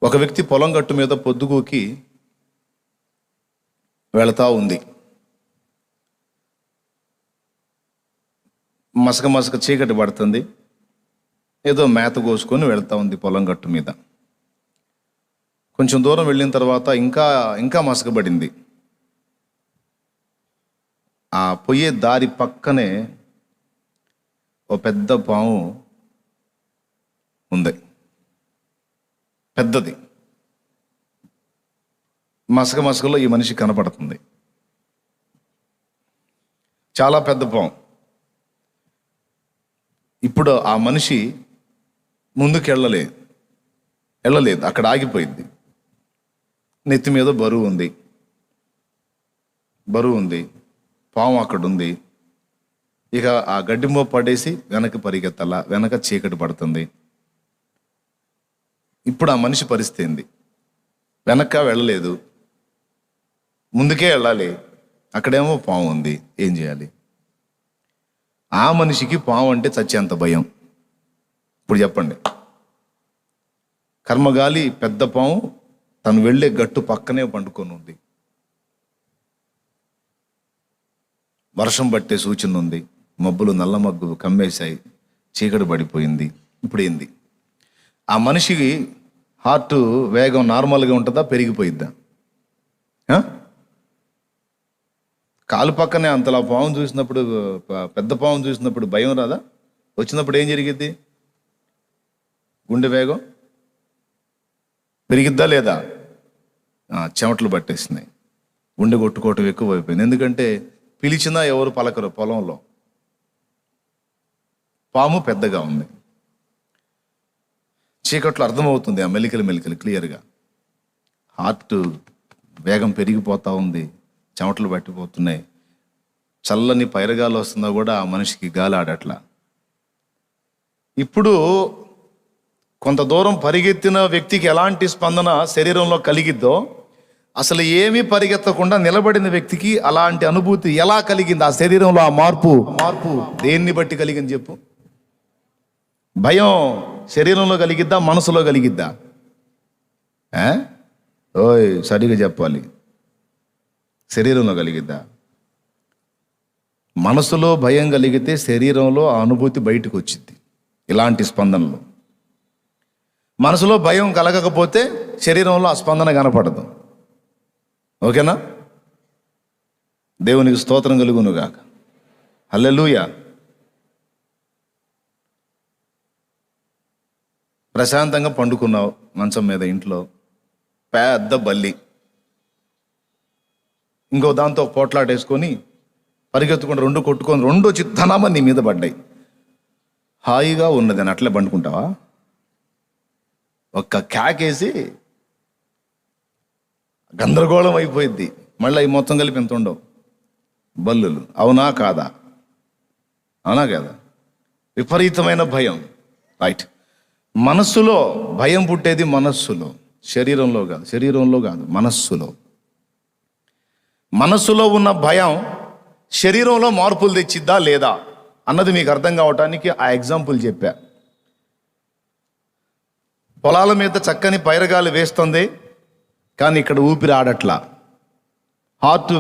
ఒక వ్యక్తి పొలం గట్టు మీద పొద్దుగూకి వెళతా ఉంది. మసక మసక చీకటి పడుతుంది. ఏదో మేత కోసుకొని వెళ్తా ఉంది పొలం గట్టు మీద. కొంచెం దూరం వెళ్ళిన తర్వాత ఇంకా మసకబడింది. ఆ పోయే దారి పక్కనే ఓ పెద్ద పాము ఉంది, పెద్దది. మసకలో ఈ మనిషి కనపడుతుంది. చాలా పెద్ద పాము. ఇప్పుడు ఆ మనిషి ముందుకు వెళ్ళలేదు, అక్కడ ఆగిపోయింది. నెత్తి మీద బరువు ఉంది, పాము అక్కడ ఉంది. ఇక ఆ గడ్డిమో పడేసి వెనక పరిగెత్తాల, వెనక చీకటి పడుతుంది. ఇప్పుడు ఆ మనిషి పరిస్థితి ఏంది? వెనక వెళ్ళలేదు, ముందుకే వెళ్ళాలి, అక్కడేమో పాము ఉంది. ఏం చేయాలి? ఆ మనిషికి పాము అంటే చచ్చేంత భయం. ఇప్పుడు చెప్పండి, కర్మగాలి పెద్ద పాము తను వెళ్ళే గట్టు పక్కనే పండుకొని ఉంది. వర్షం పట్టే సూచన ఉంది, మబ్బులు నల్ల మబ్బులు కమ్మేశాయి, చీకటి పడిపోయింది. ఇప్పుడు ఏంది? ఆ మనిషికి హార్ట్ వేగం నార్మల్గా ఉంటుందా, పెరిగిపోయిద్దా? కాలు పక్కనే అంతలా పాము చూసినప్పుడు, పెద్ద పాము చూసినప్పుడు భయం రాదా? వచ్చినప్పుడు ఏం జరిగిద్ది? గుండె వేగం పెరిగిద్దా లేదా? చెమటలు పట్టేసినాయి, గుండె కొట్టుకోవటం ఎక్కువ అయిపోయింది. ఎందుకంటే పిలిచినా ఎవరు పలకరు. పొలంలో పాము పెద్దగా ఉంది. చీకట్లో అర్థమవుతుంది ఆ మెలికలు క్లియర్గా. హార్ట్ వేగం పెరిగిపోతూ ఉంది, చెమటలు పట్టిపోతున్నాయి. చల్లని పైరగాలు వస్తుందా కూడా ఆ మనిషికి గాలి ఆడట్లా. ఇప్పుడు కొంత దూరం పరిగెత్తిన వ్యక్తికి ఎలాంటి స్పందన శరీరంలో కలిగిద్దో, అసలు ఏమీ పరిగెత్తకుండా నిలబడిన వ్యక్తికి అలాంటి అనుభూతి ఎలా కలిగింది? ఆ శరీరంలో ఆ మార్పు దేన్ని బట్టి కలిగింది చెప్పు? భయం శరీరంలో కలిగిద్దా, మనసులో కలిగిద్దా? ఓయ్ సరిగా చెప్పాలి. శరీరంలో కలిగిద్దా? మనసులో భయం కలిగితే శరీరంలో ఆ అనుభూతి బయటకు వచ్చింది. ఇలాంటి స్పందనలు. మనసులో భయం కలగకపోతే శరీరంలో ఆ స్పందన కనపడదు. ఓకేనా? దేవునికి స్తోత్రం కలుగునుగాక. హల్లెలూయా. ప్రశాంతంగా పండుకున్నావు మంచం మీద, ఇంట్లో పెద్ద బల్లి ఇంకో దాంతో పోట్లాడేసుకొని పరిగెత్తుకుంటూ రెండు వచ్చి ధనామని నీ మీద పడ్డాయి. హాయిగా ఉన్నది అని అట్లే పండుకుంటావా? ఒక్క క్యాకేసి గందరగోళం అయిపోయింది. మళ్ళీ ఈ మొత్తం కలిపి ఎంత ఉండవు బల్లులు. అవునా కాదా? విపరీతమైన భయం. రైట్. మనస్సులో భయం పుట్టేది మనస్సులో, శరీరంలో కాదు, మనస్సులో ఉన్న భయం శరీరంలో మార్పులు తెచ్చిద్దా లేదా అన్నది మీకు అర్థం కావటానికి ఆ ఎగ్జాంపుల్ చెప్పా. పొలాల మీద చక్కని పైరగాలు వేస్తుంది, కానీ ఇక్కడ ఊపిరి ఆడట్లా. హార్ట్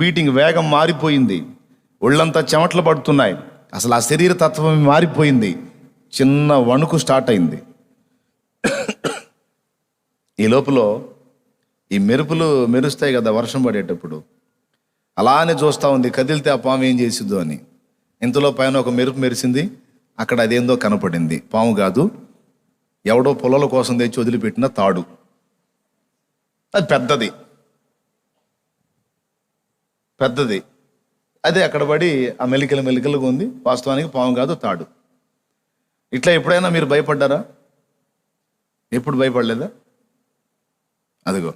బీటింగ్ వేగం మారిపోయింది, ఒళ్ళంతా చెమటలు పడుతున్నాయి. అసలు ఆ శరీర తత్వం మారిపోయింది. చిన్న వణుకు స్టార్ట్ అయింది. ఈ లోపల ఈ మెరుపులు మెరుస్తాయి కదా వర్షం పడేటప్పుడు, అలానే చూస్తూ ఉంది కదిలితే ఆ పాము ఏం చేసిద్దో అని. ఇంతలో పైన ఒక మెరుపు మెరిసింది, అక్కడ అదేందో కనపడింది. పాము కాదు, ఎవడో పొలాల కోసం తెచ్చి వదిలిపెట్టిన తాడు. అది పెద్దది. అదే అక్కడ పడి ఆ మెలికలుగా ఉంది. వాస్తవానికి పాము కాదు, తాడు. ఇట్లా ఎప్పుడైనా మీరు భయపడ్డారా? ఎప్పుడు భయపడలేదా? అదిగో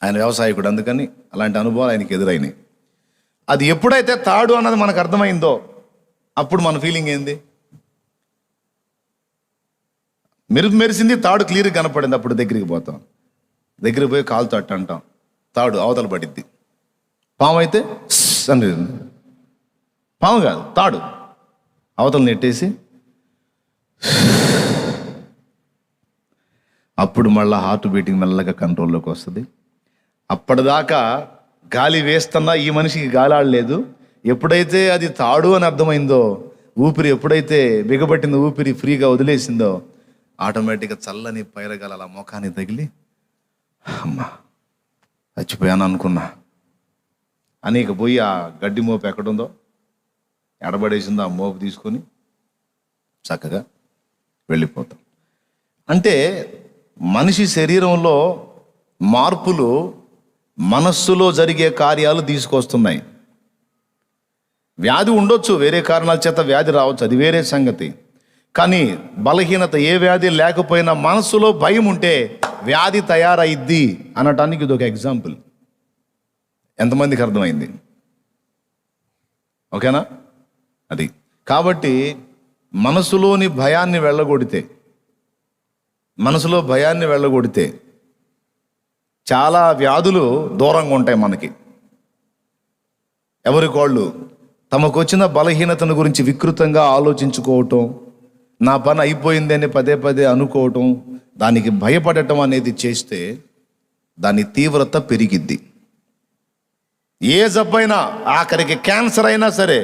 ఆయన వ్యవసాయకుడు, అందుకని అలాంటి అనుభవాలు ఆయనకి ఎదురైనాయి. అది ఎప్పుడైతే తాడు అన్నది మనకు అర్థమైందో అప్పుడు మన ఫీలింగ్ ఏంది? మెరుపు మెరిసింది, తాడు క్లియర్గా కనపడింది. అప్పుడు దగ్గరికి పోతాం, దగ్గరికి పోయి కాలుతో అట్ట అంటాం, తాడు అవతల పడిద్ది. పాము అయితే అని, పాము కాదు తాడు, అవతల నెట్టేసి అప్పుడు మళ్ళీ హార్ట్ బీటింగ్ మెల్లగా కంట్రోల్లోకి వస్తుంది. అప్పటిదాకా గాలి వేస్తున్నా ఈ మనిషికి గాలి ఆడలేదు. ఎప్పుడైతే అది తాడు అని అర్థమైందో, ఊపిరి ఎప్పుడైతే బిగబట్టిందో, ఊపిరి ఫ్రీగా వదిలేసిందో, ఆటోమేటిక్గా చల్లని పైరగాలి అలా ముఖాన్ని తగిలి అమ్మా చచ్చిపోయాను అనుకున్నా అని ఇక పోయి ఆ గడ్డి మోపు ఎక్కడుందో ఎడబడేసిందో ఆ మోపు తీసుకొని చక్కగా వెళ్ళిపోతాం. అంటే మనిషి శరీరంలో మార్పులు మనస్సులో జరిగే కార్యాలు తీసుకొస్తున్నాయి. వ్యాధి ఉండొచ్చు, వేరే కారణాల చేత వ్యాధి రావచ్చు, అది వేరే సంగతి. కానీ బలహీనత ఏ వ్యాధి లేకపోయినా మనస్సులో భయం ఉంటే వ్యాధి తయారైద్ది అనటానికి ఇది ఒక ఎగ్జాంపుల్. ఎంతమందికి అర్థమైంది? ఓకేనా? అది కాబట్టి మనసులోని భయాన్ని వెళ్ళగొడితే చాలా వ్యాధులు దూరంగా ఉంటాయి మనకి. ఎవరికోళ్ళు తమకు వచ్చిన బలహీనతను గురించి వికృతంగా ఆలోచించుకోవటం, నా పని అయిపోయిందని పదే పదే అనుకోవటం, దానికి భయపడటం అనేది చేస్తే దాని తీవ్రత పెరిగిద్ది. ఏ జబ్బైనా, ఆఖరికి క్యాన్సర్ అయినా సరే,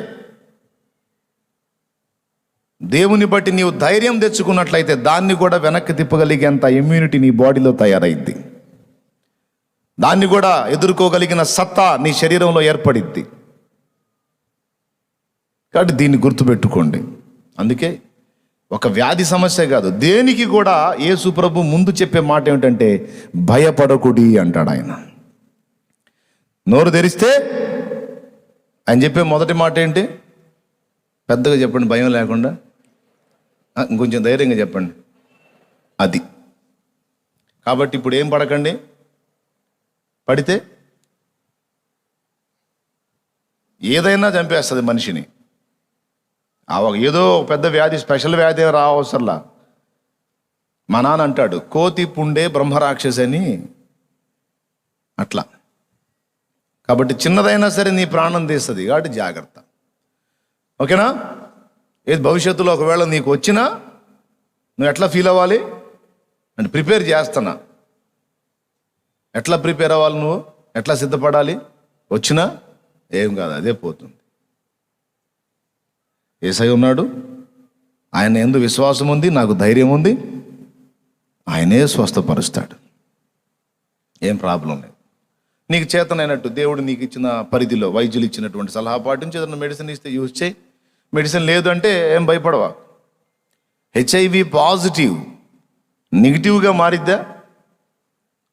దేవుని బట్టి నీవు ధైర్యం తెచ్చుకున్నట్లయితే దాన్ని కూడా వెనక్కి తిప్పగలిగేంత ఇమ్యూనిటీ నీ బాడీలో తయారైద్ది. దాన్ని కూడా ఎదుర్కోగలిగిన సత్తా నీ శరీరంలో ఏర్పడిద్ది. కాబట్టి దీన్ని గుర్తుపెట్టుకోండి. అందుకే ఒక వ్యాధి సమస్య కాదు, దేనికి కూడా యేసు ప్రభు ముందు చెప్పే మాట ఏమిటంటే భయపడకుడి అంటాడు ఆయన. నోరు తెరిస్తే ఆయన చెప్పే మొదటి మాట ఏంటి? పెద్దగా చెప్పండి, భయం లేకుండా, ఇంకొంచెం ధైర్యంగా చెప్పండి. అది కాబట్టి ఇప్పుడు ఏం పడకండి. పడితే ఏదైనా చంపేస్తుంది మనిషిని. ఏదో పెద్ద వ్యాధి, స్పెషల్ వ్యాధి రావసరలా. మా నాన్న అంటాడు, కోతి పుండే బ్రహ్మరాక్షసి అని. అట్లా కాబట్టి చిన్నదైనా సరే నీ ప్రాణం తీస్తుంది. కాబట్టి జాగ్రత్త. ఓకేనా? ఏది భవిష్యత్తులో ఒకవేళ నీకు వచ్చినా నువ్వు ఎట్లా ఫీల్ అవ్వాలి అంటే ప్రిపేర్ చేస్తున్నా. ఎట్లా ప్రిపేర్ అవ్వాలి, నువ్వు ఎట్లా సిద్ధపడాలి? వచ్చినా ఏం కాదు, అదే పోతుంది. యేసయ్య ఉన్నాడు, ఆయన యందు విశ్వాసం ఉంది, నాకు ధైర్యం ఉంది, ఆయనే స్వస్థపరుస్తాడు. ఏం ప్రాబ్లం లేదు. నీకు చేతనైనట్టు దేవుడు నీకు ఇచ్చిన పరిధిలో వైద్యులు ఇచ్చినటువంటి సలహా పాటించి ఏదైనా మెడిసిన్ ఇస్తే యూజ్ చేయి. మెడిసిన్ లేదు అంటే ఏం భయపడవా. హెచ్ఐవి పాజిటివ్ నెగిటివ్గా మారిద్దా?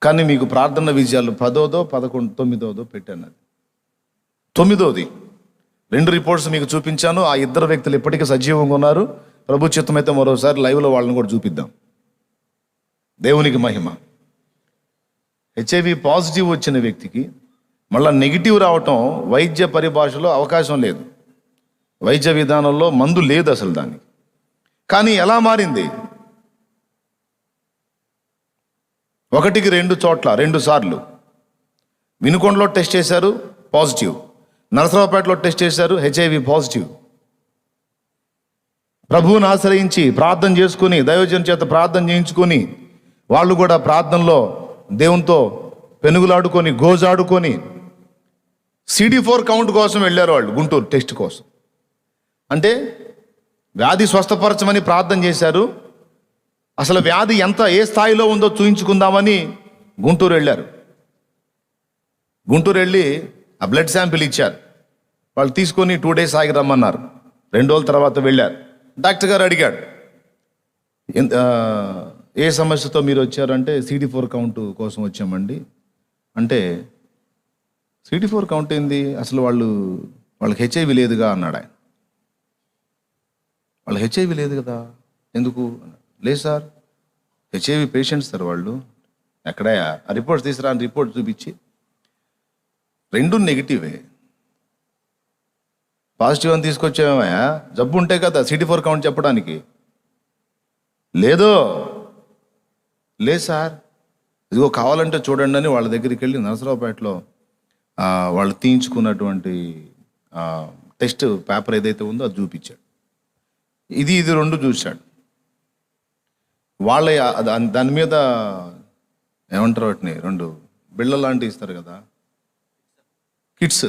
కానీ మీకు ప్రార్థన విజయాలు 10దో 11 9దో పెట్టాను. అది 9ది 2 రిపోర్ట్స్ మీకు చూపించాను. ఆ 2 వ్యక్తులు ఇప్పటికీ సజీవంగా ఉన్నారు. ప్రభు చిత్తమైతే మరోసారి లైవ్లో వాళ్ళని కూడా చూపిద్దాం. దేవునికి మహిమ. హెచ్ఐవి పాజిటివ్ వచ్చిన వ్యక్తికి మళ్ళీ నెగిటివ్ రావటం వైద్య పరిభాషలో అవకాశం లేదు. వైద్య విధానంలో మందు లేదు అసలు దానికి. కానీ ఎలా మారింది? 1కి 2 చోట్ల 2 సార్లు. వినుకొండలో టెస్ట్ చేశారు, పాజిటివ్. నరసరావుపేటలో టెస్ట్ చేశారు, హెచ్ఐవి పాజిటివ్. ప్రభువుని ఆశ్రయించి ప్రార్థన చేసుకుని, దైవజన చేత ప్రార్థన చేయించుకొని, వాళ్ళు కూడా ప్రార్థనలో దేవునితో పెనుగులాడుకొని, గోజాడుకొని, CD4 కౌంట్ కోసం వెళ్ళారు వాళ్ళు గుంటూరు టెస్ట్ కోసం. అంటే వ్యాధి స్వస్థపరచమని ప్రార్థన చేశారు. అసలు వ్యాధి ఏ స్థాయిలో ఉందో చూయించుకుందామని గుంటూరు వెళ్ళారు. గుంటూరు వెళ్ళి ఆ బ్లడ్ శాంపిల్ ఇచ్చారు. వాళ్ళు తీసుకొని 2 డేస్ ఆగి రమ్మన్నారు. 2 రోజుల తర్వాత వెళ్ళారు. డాక్టర్ గారు అడిగాడు, ఏ సమస్యతో మీరు వచ్చారంటే CD4 కౌంట్ కోసం వచ్చామండి అంటే, CD4 కౌంట్ ఏంది, అసలు వాళ్ళకి హెచ్ఐవి లేదుగా అన్నాడు ఆయన. వాళ్ళకి హెచ్ఐవి లేదు కదా, ఎందుకు? లేదు సార్, హెచ్ఐవి పేషెంట్స్ సార్ వాళ్ళు. ఎక్కడయా ఆ రిపోర్ట్స్ తీసుకురా అని రిపోర్ట్ చూపించి 2 నెగిటివే. పాజిటివ్ అని తీసుకొచ్చామేమయ్యా, జబ్బు ఉంటే కదా CD4 కౌంట్ చెప్పడానికి. లేదు సార్, ఇదిగో కావాలంటే చూడండి అని వాళ్ళ దగ్గరికి వెళ్ళి నరసరావుపేటలో వాళ్ళు తీయించుకున్నటువంటి టెస్ట్ పేపర్ ఏదైతే ఉందో అది చూపించాడు. ఇది 2 చూశాడు. వాళ్ళ దాని మీద ఏమంటారు వాటిని, 2 బిళ్ళ లాంటివి ఇస్తారు కదా, కిట్స్,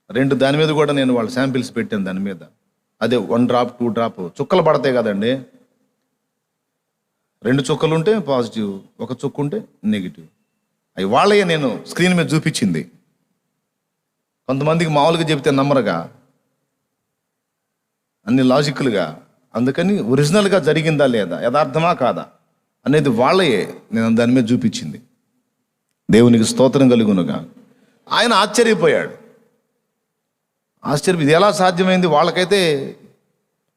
2 దాని మీద కూడా నేను వాళ్ళ శాంపిల్స్ పెట్టాను. దాని మీద అదే 1 డ్రాప్ 2 డ్రాప్ చుక్కలు పడతాయి కదండి. 2 చుక్కలు ఉంటే పాజిటివ్, 1 చుక్క ఉంటే నెగిటివ్. అవి వాళ్ళే నేను స్క్రీన్ మీద చూపించింది. కొంతమందికి మామూలుగా చెప్తే నమ్మరుగా, అన్ని లాజికల్గా. అందుకని ఒరిజినల్గా జరిగిందా లేదా, యథార్థమా కాదా అనేది వాళ్ళయే నేను దాని మీద చూపించింది. దేవునికి స్తోత్రం కలుగునుగా. ఆయన ఆశ్చర్యపోయాడు. ఇది ఎలా సాధ్యమైంది, వాళ్ళకైతే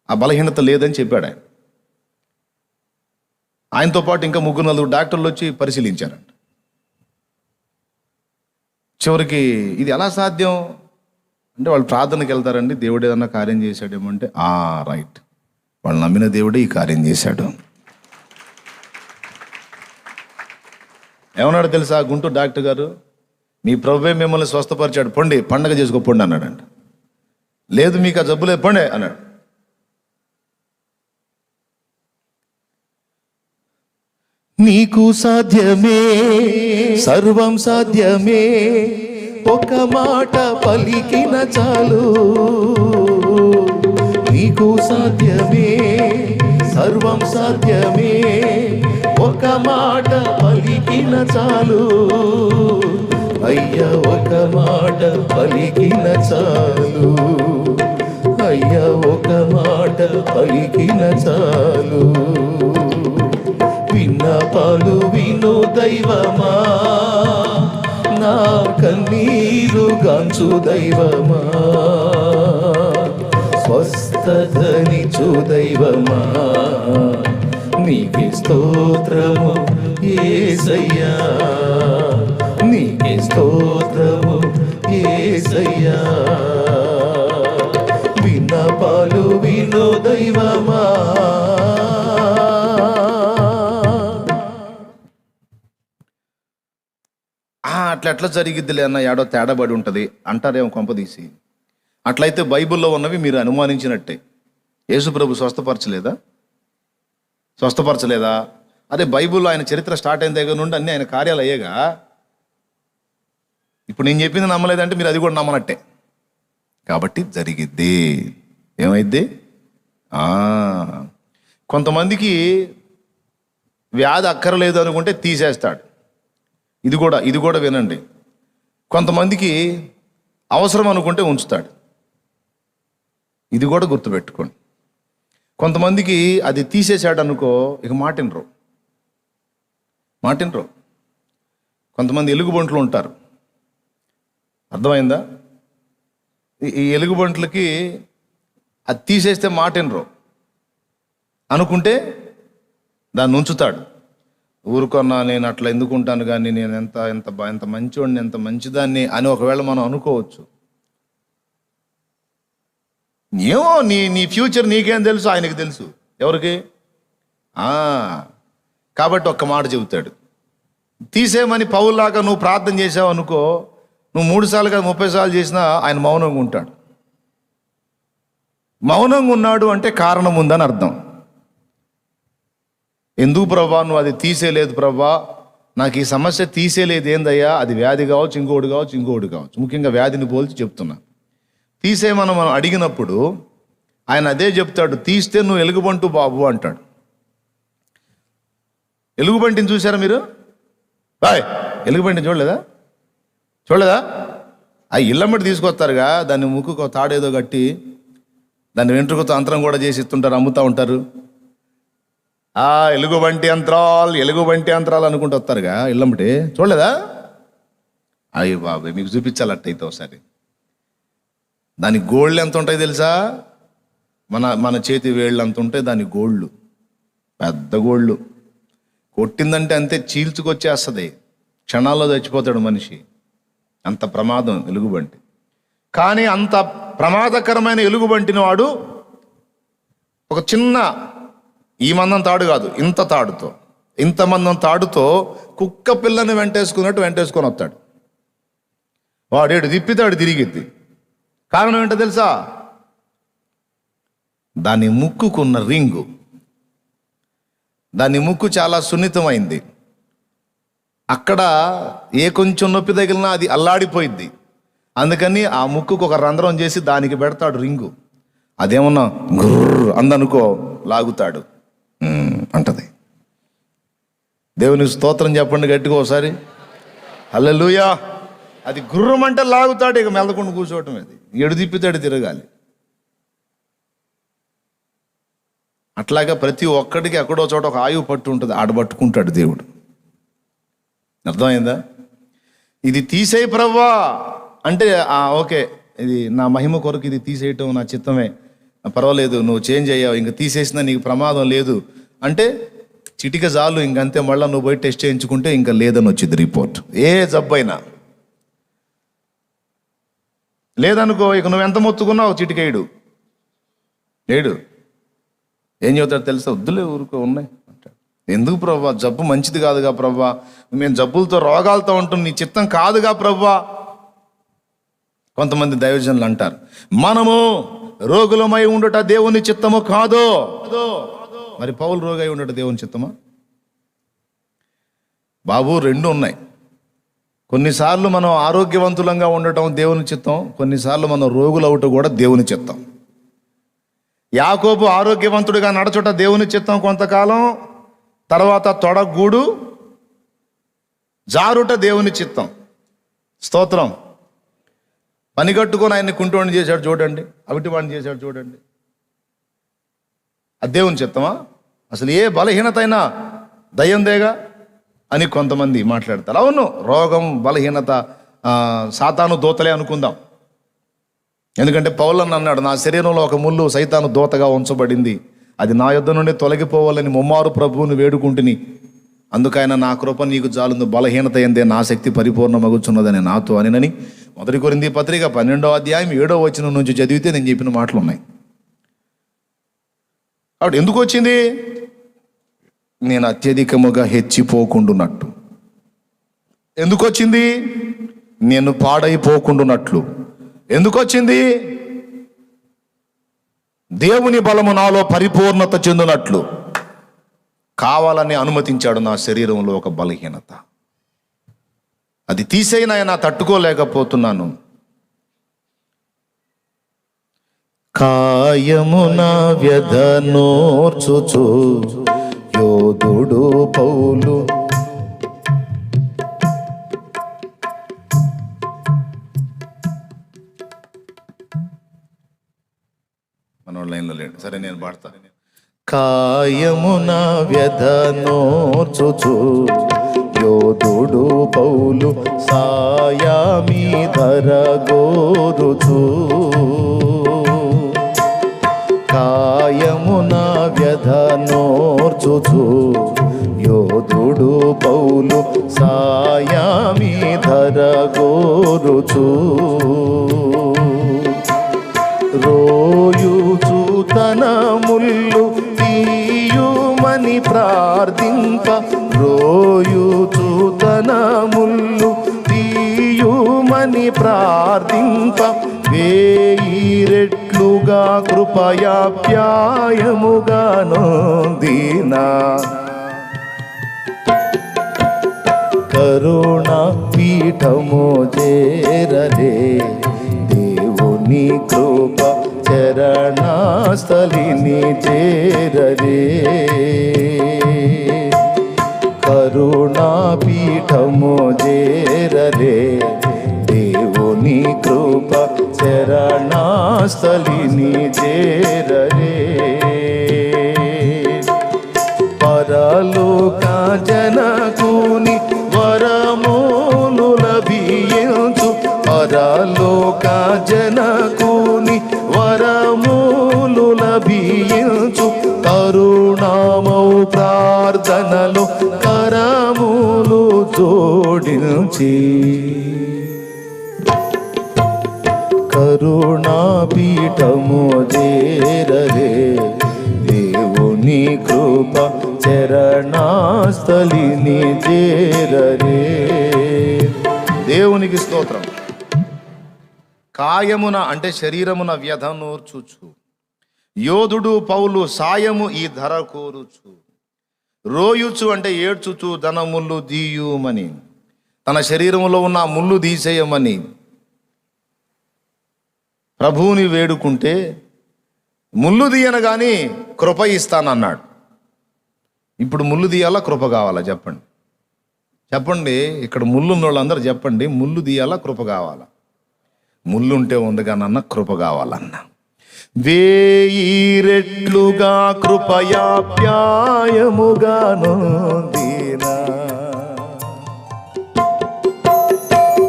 ఆ బలహీనత లేదని చెప్పాడు ఆయన. ఆయనతో పాటు ఇంకా 3-4 డాక్టర్లు వచ్చి పరిశీలించారంట. చివరికి ఇది ఎలా సాధ్యం అంటే, వాళ్ళు ప్రార్థనకి వెళ్తారండి, దేవుడు ఏదన్నా కార్యం చేశాడేమో అంటే, రైట్, వాళ్ళు నమ్మిన దేవుడే ఈ కార్యం చేశాడు. ఏమన్నాడు తెలుసా గుంటూరు డాక్టర్ గారు, మీ ప్రభువే మిమ్మల్ని స్వస్థపరిచాడు, పొండి పండగ చేసుకోండి అన్నాడంట. లేదు మీకు ఆ జబ్బు లేదు, పొండే అన్నాడు. నీకు సాధ్యమే, సర్వం సాధ్యమే, ఒక మాట పలికిన చాలు. నీకు సాధ్యమే, సర్వం సాధ్యమే, ఒక మాట పలికిన చాలు. అయ్యా ఒక మాట పలికిన చాలు, అయ్యా ఒక మాట పలికిన చాలు. విన్నపాలు విను దైవమా, నా కన్నీరు గాంచు దైవమా, స్వస్థతనిచు దైవమా, నీకే స్తోత్రము యేసయ్యా, నీకే స్తోత్రము యేసయ్యా. విన్నపాలు విను దైవమా. అట్లా జరిగిద్దిలే అన్న, ఏడో తేడాబడి ఉంటుంది అంటారేమో కొంపదీసి. అట్లయితే బైబిల్లో ఉన్నవి మీరు అనుమానించినట్టే. యేసుప్రభు స్వస్థపరచలేదా? అదే బైబిల్లో ఆయన చరిత్ర స్టార్ట్ అయిన దగ్గర నుండి అన్నీ ఆయన కార్యాలు అయ్యేగా. ఇప్పుడు నేను చెప్పింది నమ్మలేదంటే మీరు అది కూడా నమ్మనట్టే. కాబట్టి జరిగిద్ది. ఏమైద్ది? కొంతమందికి వ్యాధి అక్కర్లేదు అనుకుంటే తీసేస్తాడు. ఇది కూడా వినండి. కొంతమందికి అవసరం అనుకుంటే ఉంచుతాడు. ఇది కూడా గుర్తుపెట్టుకోండి. కొంతమందికి అది తీసేసాడు అనుకో, ఇక మాటినరు. కొంతమంది ఎలుగుబంట్లు ఉంటారు, అర్థమైందా? ఈ ఎలుగుబంట్లకి అది తీసేస్తే మాటినరు అనుకుంటే దాన్ని ఉంచుతాడు. ఊరుకున్నా, నేను అట్లా ఎందుకుంటాను కానీ నేను ఎంత మంచివాడిని, ఎంత మంచిదాన్ని అని ఒకవేళ మనం అనుకోవచ్చు. ఏమో నీ ఫ్యూచర్ నీకేం తెలుసు, ఆయనకి తెలుసు. ఎవరికి? కాబట్టి ఒక్క మాట చెబుతాడు, తీసేయమని. పౌల్లాగా నువ్వు ప్రార్థన చేసావు అనుకో, నువ్వు 3 సార్లు కాదు 30 సార్లు చేసినా ఆయన మౌనంగా ఉంటాడు. మౌనంగా ఉన్నాడు అంటే కారణం ఉందని అర్థం. ఎందుకు ప్రభా నువ్వు అది తీసేయలేదు ప్రభా, నాకు ఈ సమస్య తీసేయలేదు ఏందయ్యా? అది వ్యాధి కావచ్చు, ఇంకోటి కావచ్చు. ముఖ్యంగా వ్యాధిని పోల్చి చెప్తున్నా. తీసేయమని మనం అడిగినప్పుడు ఆయన అదే చెప్తాడు, తీస్తే నువ్వు ఎలుగుబంటు బాబు అంటాడు. ఎలుగుబంటిని చూసారా మీరు? ఎలుగుబంటిని చూడలేదా? ఆ ఇళ్ళమ్మటి తీసుకొస్తారుగా, దాన్ని ముక్కుకు తాడేదో కట్టి దాన్ని వెంట్రుకతో అంతరం కూడా చేసి ఇస్తుంటారు, అమ్ముతూ ఉంటారు. ఎలుగుబంటి యంత్రాలు అనుకుంటూ వస్తారుగా ఇళ్ళమ్మటి. చూడలేదా? అయ్యి బాబాయ్, మీకు చూపించాలట్టయితే ఒకసారి. దాని గోళ్ళు ఎంత ఉంటాయి తెలుసా? మన చేతి వేళ్ళు అంత ఉంటాయి దాని గోళ్ళు, పెద్ద గోళ్ళు. కొట్టిందంటే అంతే చీల్చుకొచ్చేస్తుంది, క్షణాల్లో చచ్చిపోతాడు మనిషి. అంత ప్రమాదం ఎలుగుబంటి. కానీ అంత ప్రమాదకరమైన ఎలుగుబంటిని వాడు ఒక చిన్న, ఈ మందం తాడు కాదు, ఇంత మందం తాడుతో కుక్క పిల్లని వెంటేసుకొని వస్తాడు. వాడేడు తిప్పితాడు, తిరిగిద్ది. కారణం ఏంటో తెలుసా? దాని ముక్కుకున్న రింగు. దాని ముక్కు చాలా సున్నితమైంది. అక్కడ ఏ కొంచెం నొప్పి తగిలినా అది అల్లాడిపోయిద్ది. అందుకని ఆ ముక్కుకు ఒక రంధ్రం చేసి దానికి పెడతాడు రింగు. అదేమన్నా గుర్ర అందనుకో లాగుతాడు, అంటది. దేవునికి స్తోత్రం చెప్పండి గట్టిగా ఒకసారి. హల్లెలూయా. అది గుర్రమంటే లాగుతాడు, ఇక మెల్లకుండా కూర్చోవటం. అది ఎడు తిప్పితాడు తిరగాలి. అట్లాగా ప్రతి ఒక్కడికి ఎక్కడో చోట ఒక ఆయువు పట్టు ఉంటుంది, ఆడబట్టుకుంటాడు దేవుడు. అర్థమైందా? ఇది తీసేయి ప్రవ్వా అంటే ఓకే, ఇది నా మహిమ కొరకు ఇది తీసేయటం నా చిత్తమే, పర్వాలేదు, నువ్వు చేంజ్ అయ్యావు, ఇంక తీసేసినా నీకు ప్రమాదం లేదు అంటే చిటిక చాలు, ఇంకంతే. మళ్ళీ నువ్వు పోయి టెస్ట్ చేయించుకుంటే ఇంకా లేదని వచ్చింది రిపోర్ట్. ఏ జబ్బైనా లేదనుకో, ఇక నువ్వు ఎంత మొత్తుకున్నావు చిటికేయుడు లేడు. ఏం చెబుతాడు తెలుసా? వద్దులే, ఊరుకో, ఉన్నాయి అంటాడు. ఎందుకు ప్రవ్వా? జబ్బు మంచిది కాదుగా ప్రవ్వా, మేము జబ్బులతో రోగాలతో ఉంటాం, నీ చిత్తం కాదుగా ప్రవ్వా. కొంతమంది దైవజనులు అంటారు, మనము రోగులమై ఉండుట దేవుని చిత్తము కాదు. మరి పౌలు రోగి అయి ఉండట దేవుని చిత్తమా? బాబు, రెండు ఉన్నాయి. కొన్నిసార్లు మనం ఆరోగ్యవంతులంగా ఉండటం దేవుని చిత్తం, కొన్నిసార్లు మనం రోగులు అవటం కూడా దేవుని చిత్తం. యాకోబు ఆరోగ్యవంతుడిగా నడచుట దేవుని చిత్తం కొంతకాలం, తర్వాత తొడగూడు జారుట దేవుని చిత్తం. స్తోత్రం. పని కట్టుకొని ఆయన్ని కుంటోని చేశాడు చూడండి, అవిటి వాడిని చేశాడు చూడండి. అది దేవుని చిత్తమా? అసలు ఏ బలహీనత అయినా దయ్యందేగా అని కొంతమంది మాట్లాడతారు. అవును, రోగం బలహీనత సాతాను దూతలే అనుకుందాం. ఎందుకంటే పౌలన్న అన్నాడు, నా శరీరంలో ఒక ముళ్ళు సైతాను దూతగా ఉంచబడింది, అది నా యొద్ద నుండి తొలగిపోవాలని ముమ్మారు ప్రభువుని వేడుకుంటుని, అందుకైనా నా కృప నీకు చాలుంది, బలహీనత ఎందే నా శక్తి పరిపూర్ణమగుచున్నదని నాతో అనినని 1 కొరింథీ పత్రిక 12వ అధ్యాయం 7వ వచనం నుంచి చదివితే నేను చెప్పిన మాటలు ఉన్నాయి. కాబట్టి ఎందుకు వచ్చింది? నేను అత్యధికముగా హెచ్చిపోకుండునట్టు. ఎందుకు వచ్చింది? నేను పాడైపోకుండునట్లు. ఎందుకు వచ్చింది? దేవుని బలము నాలో పరిపూర్ణత చెందునట్లు. కావాలని అనుమతించాడు నా శరీరంలో ఒక బలహీనత. అది తీసేయినా తట్టుకోలేకపోతున్నాను. కాయమున వ్యధ నోర్చుచు యోధుడు పౌలు మన లైన్లో లేడు, సరే నేను పాడతాను. కాయమున వ్యధ నోర్చుచు యోధుడు పౌలు సాయామి ధరగోరుచు. కాయమున వ్యధ నోర్చుచు యోధుడు పౌలు సాయామి ధరగోరుచు. రోయుచు తన ముల్లు తీయుమని ప్రార్థింప, రోయుచు తన ముల్లు తీయుమని ప్రార్థింప, 1000 రెట్లుగా కృపయాప్యాయముగా నొందినా. కరుణా పీఠము చేరలే దేవుని కృప చరణస్థలిని చేరలే. కరుణా పీఠము చేరలే దేవుని కృప చరణస్థలిని చేరలే. పరలోక జనకుని వరములు లభించు, పరలోక జనకుని వరములు లభించు. కరుణామౌ ప్రార్థనలు కరములు జోడించి, కరుణాపీఠము చేరలే దేవుని కృప చరణస్థలిని చేరలే. దేవునికి స్తోత్రం. కాయమున అంటే శరీరమున వ్యధ నోర్చుచు యోధుడు పౌలు సాయము ఈ ధర కోరుచు. రోయుచు అంటే ఏడ్చుచు తన ముళ్ళు తీయుమని, తన శరీరంలో ఉన్న ముళ్ళు తీసేయమని ప్రభువుని వేడుకుంటే ముళ్ళు తీయను కానీ కృప ఇస్తానన్నాడు. ఇప్పుడు ముళ్ళు తీయాలా కృప కావాలా? చెప్పండి చెప్పండి. ఇక్కడ ముళ్ళు ఉన్న వాళ్ళందరూ చెప్పండి, ముళ్ళు తీయాలా కృప కావాలా? ముళ్ళు ఉంటే ఉంది కానన్న కృప కావాలన్న. 1000 రెట్లుగా కృపయాప్యాయముగా నొందినా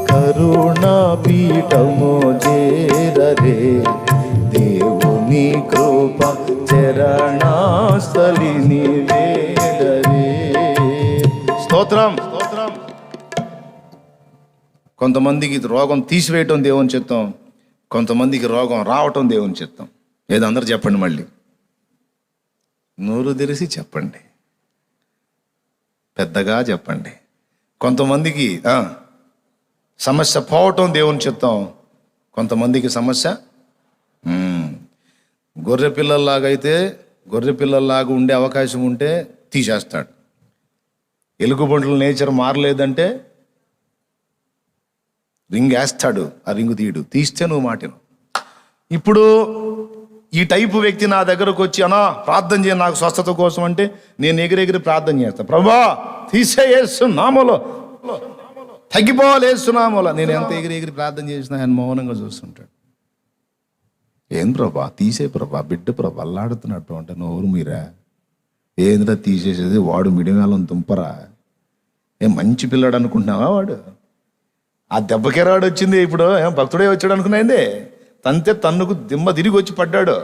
కరుణా పీఠము చేరరే దేవుని కృప చరణాస్థలిని వేడరే. స్తోత్రం. కొంతమందికి రోగం తీసివేయటం దేవుని చిత్తం, కొంతమందికి రోగం రావటం దేవుని చిత్తం. ఏదో అందరూ చెప్పండి, మళ్ళీ నోరు తెరిచి చెప్పండి, పెద్దగా చెప్పండి. కొంతమందికి సమస్య పోవటం దేవుని చిత్తం, కొంతమందికి సమస్య గొర్రె పిల్లల్లాగైతే గొర్రె పిల్లల్లాగా ఉండే అవకాశం ఉంటే తీసేస్తాడు. ఎలుగుబంట్ల నేచర్ మారలేదంటే రింగ్ వేస్తాడు, ఆ రింగు తీయడు, తీస్తే నువ్వు మాటను. ఇప్పుడు ఈ టైపు వ్యక్తి నా దగ్గరకు వచ్చి అన్నా ప్రార్థన చేయ నాకు స్వస్థత కోసం అంటే నేను ఎగిరెగిరి ప్రార్థన చేస్తాను. ప్రభా తీసేస్తున్నామోలో, తగ్గిపోవాలేస్తున్నామోలో. నేను ఎంత ఎగిరెగిరి ప్రార్థన చేసినా ఆయన మౌనంగా చూస్తుంటాడు. ఏం ప్రభా తీసే ప్రభా, బిడ్డ ప్రభా అల్లాడుతున్నట్టు అంటే నోరు మీరా ఏంద్రా తీసేసేది, వాడు మిడిగాలం తుంపరా, ఏం మంచి పిల్లాడు అనుకుంటున్నావా? వాడు ఆ దెబ్బకెరాడు వచ్చింది, ఇప్పుడు ఏం భక్తుడే వచ్చాడు అనుకున్నాయింది, తంతే తన్నుకు దిమ్మ తిరిగి వచ్చి పడ్డాడు.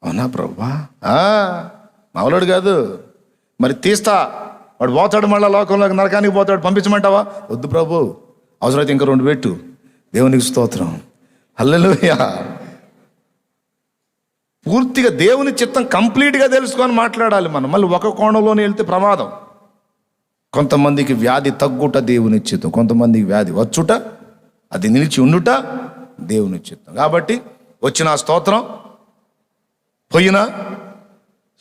అవునా ప్రభా? మామూలుడు కాదు. మరి తీస్తా, వాడు పోతాడు, మళ్ళీ లోకంలోకి నరకానికి పోతాడు, పంపించమంటావా? వద్దు ప్రభు, అవసరమైతే ఇంకా 2 పెట్టు. దేవునికి స్తోత్రం, హల్లెలూయా. పూర్తిగా దేవుని చిత్తం కంప్లీట్గా తెలుసుకొని మాట్లాడాలి మనం. మళ్ళీ ఒక కోణంలోనే వెళ్తే ప్రమాదం. కొంతమందికి వ్యాధి తగ్గుట దేవుని చిత్తం, కొంతమందికి వ్యాధి వచ్చుట, అది నిలిచి ఉండుట దేవుని చిత్తం. కాబట్టి వచ్చిన స్తోత్రం, పోయినా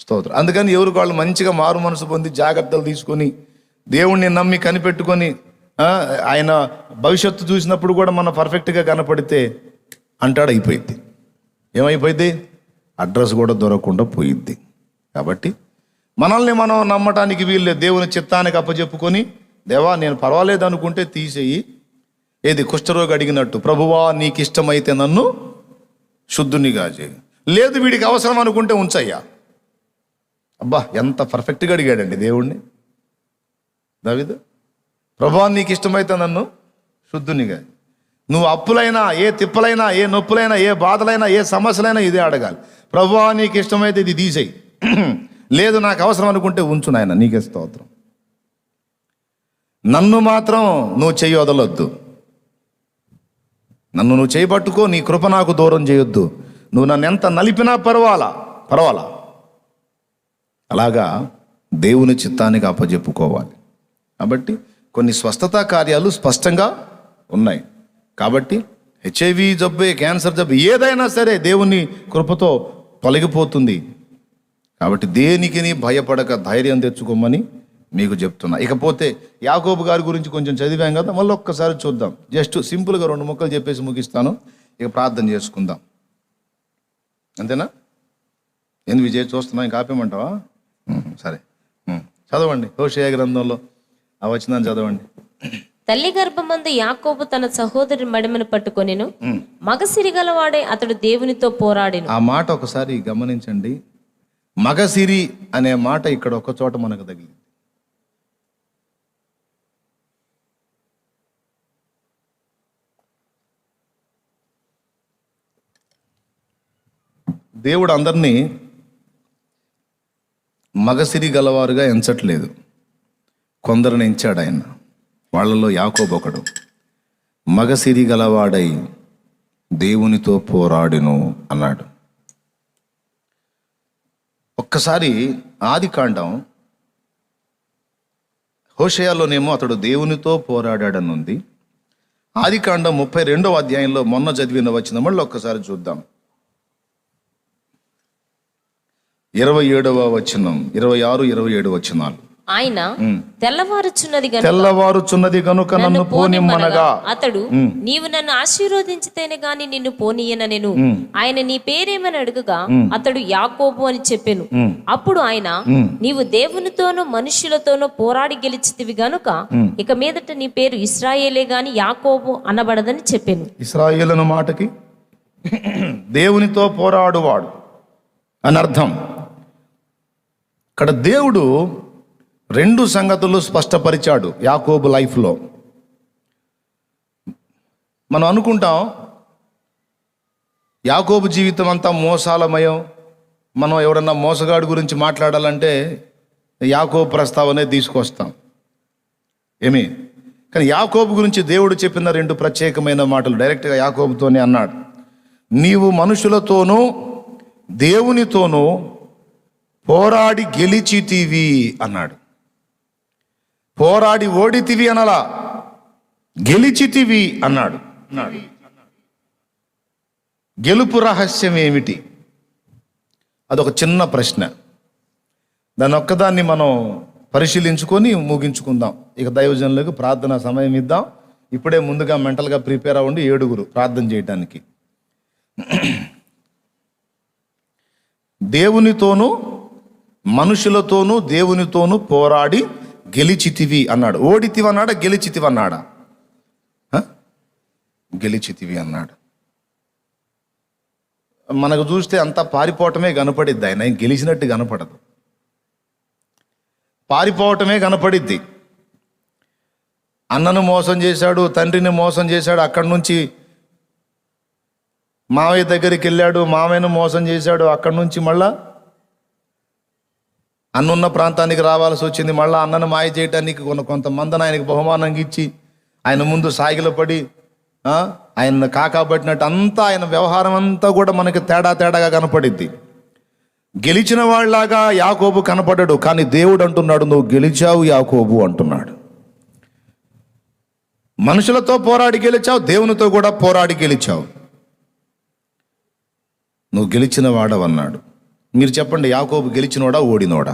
స్తోత్రం. అందుకని ఎవరికి వాళ్ళు మంచిగా మారు మనసు పొంది జాగ్రత్తలు తీసుకొని దేవుణ్ణి నమ్మి కనిపెట్టుకొని ఆయన భవిష్యత్తు చూసినప్పుడు కూడా మనం పర్ఫెక్ట్గా కనపడితే అంటాడు అయిపోయింది. ఏమైపోయింది? అడ్రస్ కూడా దొరకకుండా పోయిద్ది. కాబట్టి మనల్ని మనం నమ్మటానికి వీళ్ళే. దేవుని చిత్తానికి అప్పచెప్పుకొని దేవా నేను పర్వాలేదు అనుకుంటే తీసేయి. ఏది కుష్ఠరోగి అడిగినట్టు, ప్రభువా నీకు ఇష్టమైతే నన్ను శుద్ధునిగా చేయి, లేదు వీడికి అవసరం అనుకుంటే ఉంచయ్యా. అబ్బా ఎంత పర్ఫెక్ట్గా అడిగాడండి దేవుణ్ణి దావీదు. ప్రభువా నీకు ఇష్టమైతే నన్ను శుద్ధునిగా. నువ్వు అప్పులైనా, ఏ తిప్పలైనా, ఏ నొప్పులైనా, ఏ బాధలైనా, ఏ సమస్యలైనా ఇదే అడగాలి. ప్రభువా నీకు ఇష్టమైతే ఇది తీసేయి, లేదు నాకు అవసరం అనుకుంటే ఉంచు నాయన, నీకే స్తోత్రం. నన్ను మాత్రం నువ్వు చెయ్యి వదలొద్దు, నన్ను నువ్వు చేయబట్టుకో, నీ కృప నాకు దూరం చేయొద్దు. నువ్వు నన్ను ఎంత నలిపినా పర్వాలా. అలాగా దేవుని చిత్తానికి అప్పచెప్పుకోవాలి. కాబట్టి కొన్ని స్వస్థతా కార్యాలు స్పష్టంగా ఉన్నాయి. కాబట్టి హెచ్ఐవి జబ్బు, క్యాన్సర్ జబ్బు ఏదైనా సరే దేవుని కృపతో తొలగిపోతుంది. కాబట్టి దేనికి భయపడక ధైర్యం తెచ్చుకోమని మీకు చెప్తున్నా. ఇకపోతే యాకోబు గారి గురించి కొంచెం చదివాం కదా, మళ్ళీ ఒక్కసారి చూద్దాం. జస్ట్ సింపుల్గా 2 ముక్కలు చెప్పేసి ముగిస్తాను. ఇక ప్రార్థన చేసుకుందాం, అంతేనా? ఎందుకు విజయ్ చూస్తున్నా, ఇంకా ఆపేమంటావా? సరే చదవండి. హోషేయ గ్రంథంలో ఆ వచనాన్ని చదవండి. తల్లి గర్భమందు యాకోబు తన సహోదరి మడిమను పట్టుకొనెను, మగసిరి గలవాడే అతడు దేవునితో పోరాడెను. ఆ మాట ఒకసారి గమనించండి. మగసిరి అనే మాట ఇక్కడ ఒక చోట మనకు తగిలింది. దేవుడు అందరినీ మగసిరి గలవారుగా ఎంచట్లేదు, కొందరిని ఎంచాడు ఆయన. వాళ్ళలో యాకోబు ఒకడు. మగసిరి గలవాడై దేవునితో పోరాడును అన్నాడు. ఒక్కసారి ఆదికాండం హోషేయలోనేమో అతడు దేవునితో పోరాడాడని ఉంది. ఆదికాండం 32వ అధ్యాయంలో మొన్న చదివిన వచ్చిన మళ్ళీ ఒక్కసారి చూద్దాం. 27వ వచనం, 26, 27 వచనాలు. ఆయన తెల్లవారుచున్నది గనుక నన్ను పోనిమ్మనగా అతడు నీవు నన్ను ఆశీర్వదించితేనే గాని నిన్ను పోనీయన నేను. ఆయన నీ పేరేమని అడుగగా అతడు యాకోబు అని చెప్పెను. అప్పుడు ఆయన నీవు దేవునితోనూ మనుష్యులతోనూ పోరాడి గెలిచితివి గనుక ఇక మీదట నీ పేరు ఇశ్రాయేలే గాని యాకోబు అనబడదని చెప్పెను. ఇశ్రాయేలు అన్న మాటకి దేవునితో పోరాడువాడు అని అర్థం. ఇక్కడ దేవుడు 2 సంగతులు స్పష్టపరిచాడు యాకోబు లైఫ్లో. మనం అనుకుంటాం యాకోబు జీవితం అంతా మోసాలమయం, మనం ఎవడన్నా మోసగాడు గురించి మాట్లాడాలంటే యాకోబు ప్రస్తావనే తీసుకొస్తాం ఏమి. కానీ యాకోబు గురించి దేవుడు చెప్పిన 2 ప్రత్యేకమైన మాటలు డైరెక్ట్గా యాకోబుతోనే అన్నాడు. నీవు మనుషులతోనూ దేవునితోనూ పోరాడి గెలిచితివి అన్నాడు. పోరాడి ఓడితివి అనలా, గెలిచితివి అన్నాడు. గెలుపు రహస్యం ఏమిటి? అదొక చిన్న ప్రశ్న. దాని ఒక్కదాన్ని మనం పరిశీలించుకొని ముగించుకుందాం. ఇక దైవజనులకు ప్రార్థన సమయం ఇద్దాం. ఇప్పుడే ముందుగా మెంటల్గా ప్రిపేర్ అవ్వండి 7 ప్రార్థన చేయడానికి. దేవునితోనూ మనుషులతోనూ దేవునితోనూ పోరాడి గెలిచితివి అన్నాడు. ఓడితివి అన్నాడా, గెలిచితివి అన్నాడా? గెలిచితివి అన్నాడు. మనకు చూస్తే అంతా పారిపోవటమే కనపడిద్ది, ఆయన గెలిచినట్టు కనపడదు. పారిపోవటమే కనపడిద్ది. అన్నను మోసం చేశాడు, తండ్రిని మోసం చేశాడు, అక్కడి నుంచి మావయ్య దగ్గరికి వెళ్ళాడు, మావయ్యను మోసం చేశాడు, అక్కడి నుంచి మళ్ళా అన్నున్న ప్రాంతానికి రావాల్సి వచ్చింది. మళ్ళీ అన్నను మాయ చేయడానికి కొంతమందిని ఆయనకు బహుమానంగా ఇచ్చి ఆయన ముందు సాగిలో పడి ఆయన కాకాబట్టినట్టు అంతా ఆయన వ్యవహారం అంతా కూడా మనకి తేడాగా కనపడిద్ది. గెలిచిన వాళ్ళలాగా యాకోబు కనపడ్డాడు, కానీ దేవుడు అంటున్నాడు నువ్వు గెలిచావు యాకోబు అంటున్నాడు. మనుషులతో పోరాడి గెలిచావు, దేవునితో కూడా పోరాడి గెలిచావు, నువ్వు గెలిచిన వాడవన్నాడు. మీరు చెప్పండి, యాకోబు గెలిచినోడా ఓడినోడా?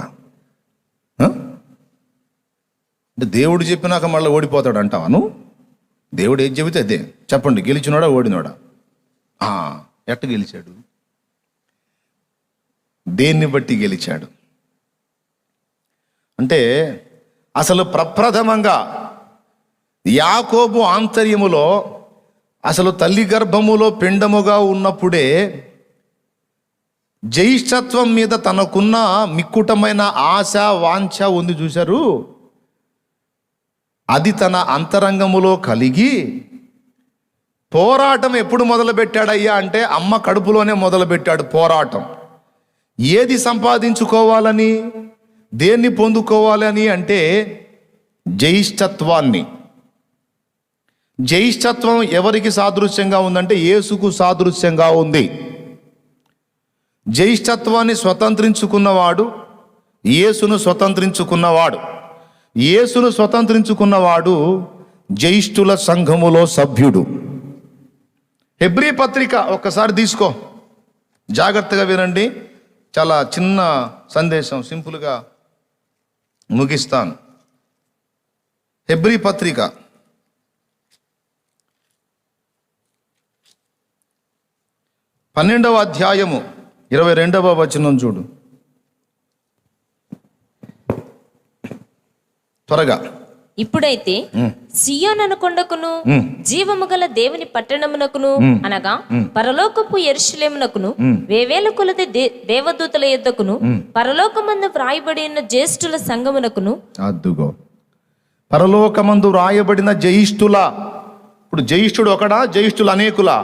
అంటే దేవుడు చెప్పినాక మళ్ళీ ఓడిపోతాడు అంటావా నువ్వు? దేవుడు ఏది చెబితే అదే. చెప్పండి, గెలిచినోడా ఓడినోడా? ఎట్ట గెలిచాడు? దేన్ని బట్టి గెలిచాడు అంటే అసలు ప్రప్రథమంగా యాకోబు ఆంతర్యములో, అసలు తల్లి గర్భములో పిండముగా ఉన్నప్పుడే జ్యేష్ఠత్వం మీద తనకున్న మిక్కుటమైన ఆశ వాంఛ ఉంది చూశారు. అది తన అంతరంగములో కలిగి పోరాటం ఎప్పుడు మొదలుపెట్టాడయ్యా అంటే అమ్మ కడుపులోనే మొదలుపెట్టాడు పోరాటం. ఏది సంపాదించుకోవాలని, దేన్ని పొందుకోవాలని అంటే జ్యేష్ఠత్వాన్ని. జ్యేష్ఠత్వం ఎవరికి సాదృశ్యంగా ఉందంటే యేసుకు సాదృశ్యంగా ఉంది. జ్యేష్ఠత్వాన్ని స్వతంత్రించుకున్నవాడు యేసును స్వతంత్రించుకున్నవాడు. యేసును స్వతంత్రించుకున్నవాడు జ్యేష్ఠుల సంఘములో సభ్యుడు. హెబ్రీ పత్రిక ఒక్కసారి తీసుకో, జాగ్రత్తగా వినండి. చాలా చిన్న సందేశం, సింపుల్గా ముగిస్తాను. హెబ్రీ పత్రిక 12వ అధ్యాయము 22వ వచనం చూడు త్వరగా. ఇప్పుడైతే సియోను కొండకును జీవము గల దేవుని పట్టణమునకును అనగా పరలోకపు యెరూషలేమునకును వేవేల కొలది దేవదూతల యొద్దకును పరలోకమందు వ్రాయబడి ఉన్న జ్యేష్ఠుల సంఘమునకును. అద్దుగో, పరలోకమందు వ్రాయబడిన జ్యేష్ఠుల. ఇప్పుడు జ్యేష్ఠుడు ఒకడా, జ్యేష్ఠులు అనేకులా?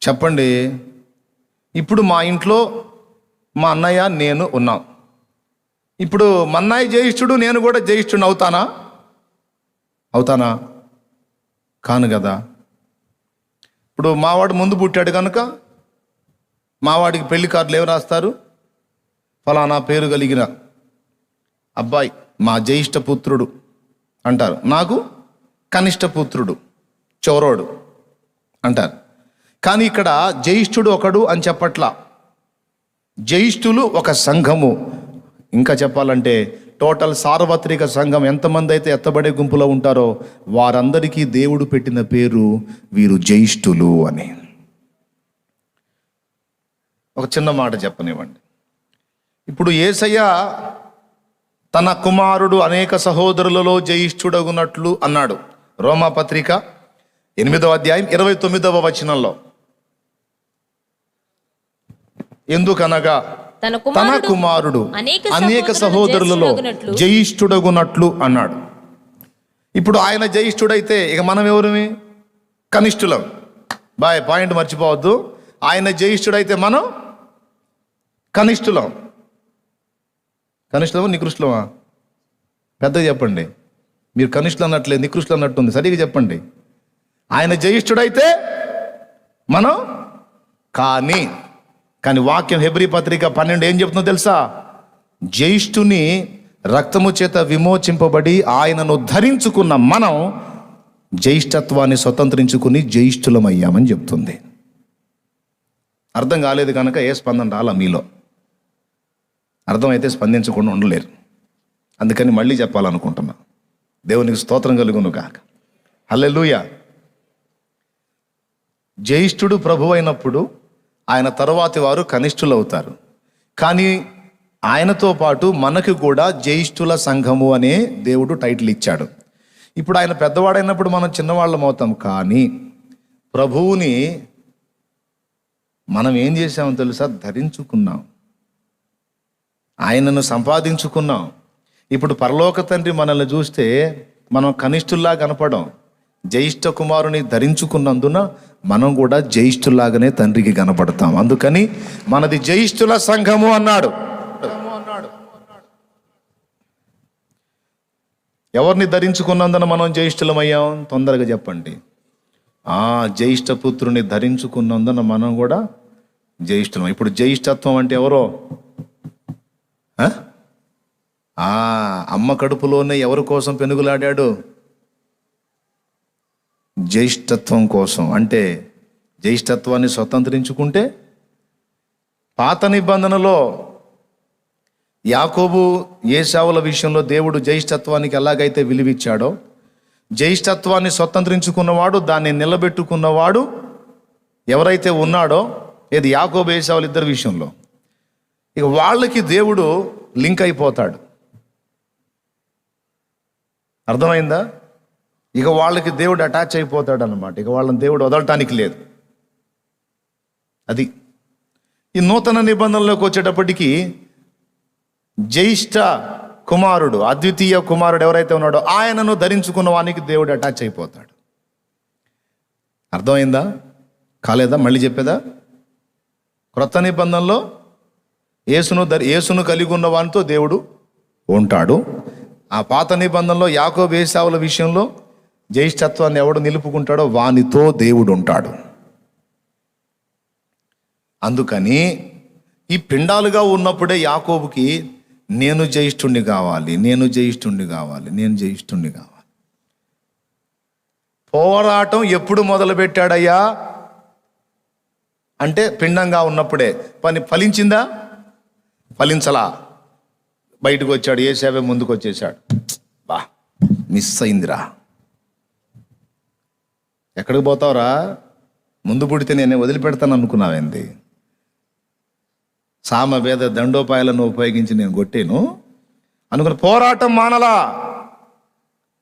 చెప్పండి. ఇప్పుడు మా ఇంట్లో మా అన్నయ్య నేను ఉన్నాం. ఇప్పుడు మా అన్నయ్య జ్యేష్ఠుడు, నేను కూడా జ్యేష్ఠుడు అవుతానా? కాను కదా. ఇప్పుడు మావాడు ముందు పుట్టాడు కనుక మావాడికి పెళ్లి కార్డులు ఏమి రాస్తారు? ఫలానా పేరు కలిగిన అబ్బాయి మా జ్యేష్ఠ పుత్రుడు అంటారు. నాకు కనిష్ట పుత్రుడు, చౌరోడు అంటారు. కానీ ఇక్కడ జ్యేష్ఠుడు ఒకడు అని చెప్పట్లా. జ్యేష్ఠులు ఒక సంఘము. ఇంకా చెప్పాలంటే టోటల్ సార్వత్రిక సంఘం ఎంతమంది అయితే ఎత్తబడే గుంపులో ఉంటారో వారందరికీ దేవుడు పెట్టిన పేరు వీరు జ్యేష్ఠులు అని. ఒక చిన్న మాట చెప్పనివ్వండి. ఇప్పుడు యేసయ్య తన కుమారుడు అనేక సహోదరులలో జ్యేష్ఠుడగునట్లు అన్నాడు. రోమాపత్రిక 8వ అధ్యాయం 29వ వచనంలో, ఎందుకనగా తన కుమారుడు అనేక సహోదరులలో జ్యేష్ఠుడగునట్లు అన్నాడు. ఇప్పుడు ఆయన జ్యేష్ఠుడైతే ఇక మనం ఎవరిమి? కనిష్ఠులం. పాయింట్ మర్చిపోవద్దు. ఆయన జ్యేష్ఠుడైతే మనం కనిష్ఠులం. కనిష్ఠులమా నికృష్టులమా? పెద్దగా చెప్పండి. మీరు కనిష్ఠులు అన్నట్లేదు, నికృష్టులు అన్నట్టుంది. సరిగా చెప్పండి. ఆయన జ్యేష్ఠుడైతే మనం కానీ వాక్యం హెబ్రీ పత్రిక 12 ఏం చెప్తుందో తెలుసా? జ్యేష్ఠుని రక్తము చేత విమోచింపబడి ఆయనను ధరించుకున్న మనం జ్యేష్ఠత్వాన్ని స్వతంత్రించుకుని జ్యేష్ఠులమయ్యామని చెప్తుంది. అర్థం కాలేదు కనుక ఏ స్పందన రాలా మీలో. అర్థమైతే స్పందించకుండా ఉండలేరు. అందుకని మళ్ళీ చెప్పాలనుకుంటున్నా. దేవునికి స్తోత్రం కలుగును గాక. హల్లెలూయా. జ్యేష్ఠుడు ప్రభు అయినప్పుడు ఆయన తరువాతి వారు కనిష్ఠులు అవుతారు. కానీ ఆయనతో పాటు మనకు కూడా జ్యేష్ఠుల సంఘము అనే దేవుడు టైటిల్ ఇచ్చాడు. ఇప్పుడు ఆయన పెద్దవాడైనప్పుడు మనం చిన్నవాళ్ళం అవుతాం. కానీ ప్రభువుని మనం ఏం చేసామో తెలుసా? ధరించుకున్నాం, ఆయనను సంపాదించుకున్నాం. ఇప్పుడు పరలోక తండ్రి మనల్ని చూస్తే మనం కనిష్ఠుల్లా కనపడం. జ్యేష్ఠ కుమారుని ధరించుకున్నందున మనం కూడా జ్యేష్ఠుల్లాగానే తండ్రికి కనపడతాం. అందుకని మనది జ్యేష్ఠుల సంఘము అన్నాడు. ఎవరిని ధరించుకున్నందున మనం జ్యేష్ఠులమయ్యాం? తొందరగా చెప్పండి. జ్యేష్ఠ పుత్రుని ధరించుకున్నందున మనం కూడా జ్యేష్ఠులం. ఇప్పుడు జ్యేష్ఠత్వం అంటే ఎవరో? అమ్మ కడుపులోనే ఎవరి కోసం పెనుగులాడాడు? జ్యేష్ఠత్వం కోసం. అంటే జ్యేష్ఠత్వాన్ని స్వతంత్రించుకుంటే పాత నిబంధనలో యాకోబు ఏశావుల విషయంలో దేవుడు జ్యేష్ఠత్వానికి ఎలాగైతే విలువిచ్చాడో, జ్యేష్ఠత్వాన్ని స్వతంత్రించుకున్నవాడు, దాన్ని నిలబెట్టుకున్నవాడు ఎవరైతే ఉన్నాడో, ఏది యాకోబు ఏశావుల ఇద్దరి విషయంలో, ఇక వాళ్ళకి దేవుడు లింక్ అయిపోతాడు. అర్థమైందా? ఇక వాళ్ళకి దేవుడు అటాచ్ అయిపోతాడు అన్నమాట. ఇక వాళ్ళని దేవుడు వదలటానికి లేదు. అది ఈ నూతన నిబంధనలోకి వచ్చేటప్పటికి జ్యేష్ఠ కుమారుడు, అద్వితీయ కుమారుడు ఎవరైతే ఉన్నాడో ఆయనను ధరించుకున్న వానికి దేవుడు అటాచ్ అయిపోతాడు. అర్థమైందా? కాలేదా? మళ్ళీ చెప్పేదా? క్రొత్త నిబంధనలో యేసును కలిగి ఉన్న వానితో దేవుడు ఉంటాడు. ఆ పాత నిబంధనలో యాకోబు ఏశావుల విషయంలో జ్యేష్ఠత్వాన్ని ఎవడు నిలుపుకుంటాడో వానితో దేవుడు ఉంటాడు. అందుకని ఈ పిండాలుగా ఉన్నప్పుడే యాకోబుకి నేను జ్యేష్ఠుణ్ణి కావాలి, నేను జ్యేష్ఠుణ్ణి కావాలి, నేను జ్యేష్ఠుణ్ణి కావాలి. పోరాటం ఎప్పుడు మొదలుపెట్టాడయ్యా అంటే పిండంగా ఉన్నప్పుడే. ఫలించిందా? ఫలించలా. బయటకు వచ్చాడు, ఏశావే ముందుకు వచ్చేసాడు. మిస్ అయిందిరా. ఎక్కడికి పోతావురా? ముందు పుడితే నేనే వదిలిపెడతాను అనుకున్నావేంది? సామవేద దండోపాయాలను ఉపయోగించి నేను కొట్టాను అనుకున్న. పోరాటం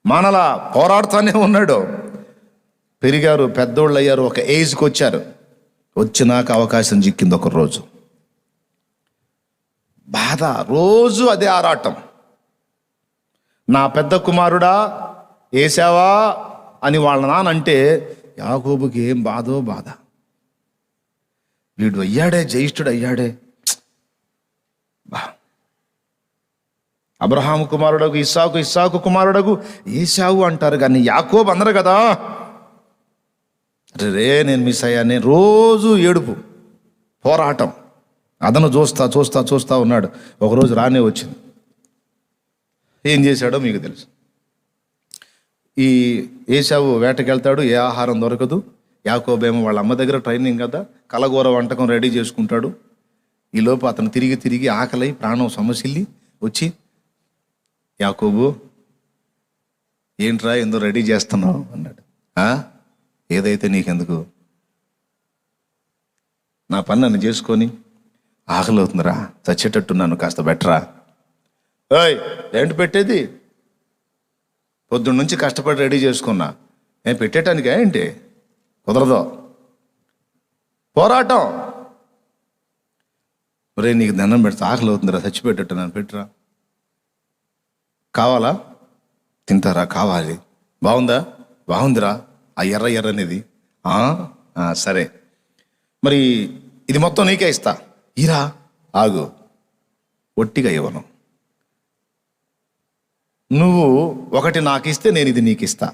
మానలా పోరాడుతూనే ఉన్నాడు. పెరిగారు, పెద్దోళ్ళు అయ్యారు, ఒక ఏజ్కి వచ్చారు. వచ్చినాక అవకాశం చిక్కింది. ఒక రోజు బాధ, రోజు అదే ఆరాటం. నా పెద్ద కుమారుడా ఏశావా అని వాళ్ళ నాన్న అంటే యాకోబుకి ఏం బాధో బాధ. వీడు అయ్యాడే, జ్యేష్ఠుడు అయ్యాడే. అబ్రహాము కుమారుడకు ఇస్సాకు, ఇస్సాకు కుమారుడకు ఏశావు అంటారు, కానీ యాకోబు అందరు కదా. రే నేను మిస్ అయ్యాను. రోజు ఏడుపు, పోరాటం. అదను చూస్తా ఉన్నాడు. ఒకరోజు రానే వచ్చింది. ఏం చేశాడో మీకు తెలుసు. ఈ ఏశావు వేటకెళ్తాడు, ఏ ఆహారం దొరకదు. యాకోబేమో వాళ్ళ అమ్మ దగ్గర ట్రైనింగ్ కదా, కలగూర వంటకం రెడీ చేసుకుంటాడు. ఈలోపు అతను తిరిగి ఆకలి ప్రాణం సమస్యల్లి వచ్చి, యాకోబు ఏంట్రా ఎందో రెడీ చేస్తున్నావు అన్నాడు. ఏదైతే నీకెందుకు, నా పని నన్ను చేసుకొని ఆకలి అవుతుందిరా, చచ్చేటట్టున్నాను, కాస్త బెటరా. ఏంటి పెట్టేది, పొద్దున్న నుంచి కష్టపడి రెడీ చేసుకున్నా, నేను పెట్టేటానికా ఏంటి, కుదరదు, పోరాటం. ఒరే నీకు దండం పెడితే ఆకలి అవుతుందిరా, చచ్చిపెట్టట్టు నన్ను పెట్టరా. కావాలా, తింటారా, కావాలి, బాగుందా, బాగుందిరా, ఆ ఎర్రనేది సరే, మరి ఇది మొత్తం నీకే ఇస్తా, ఇరా, ఆగు, ఒట్టిగా ఇవ్వను, నువ్వు ఒకటి నాకు ఇస్తే నేను ఇది నీకు ఇస్తా,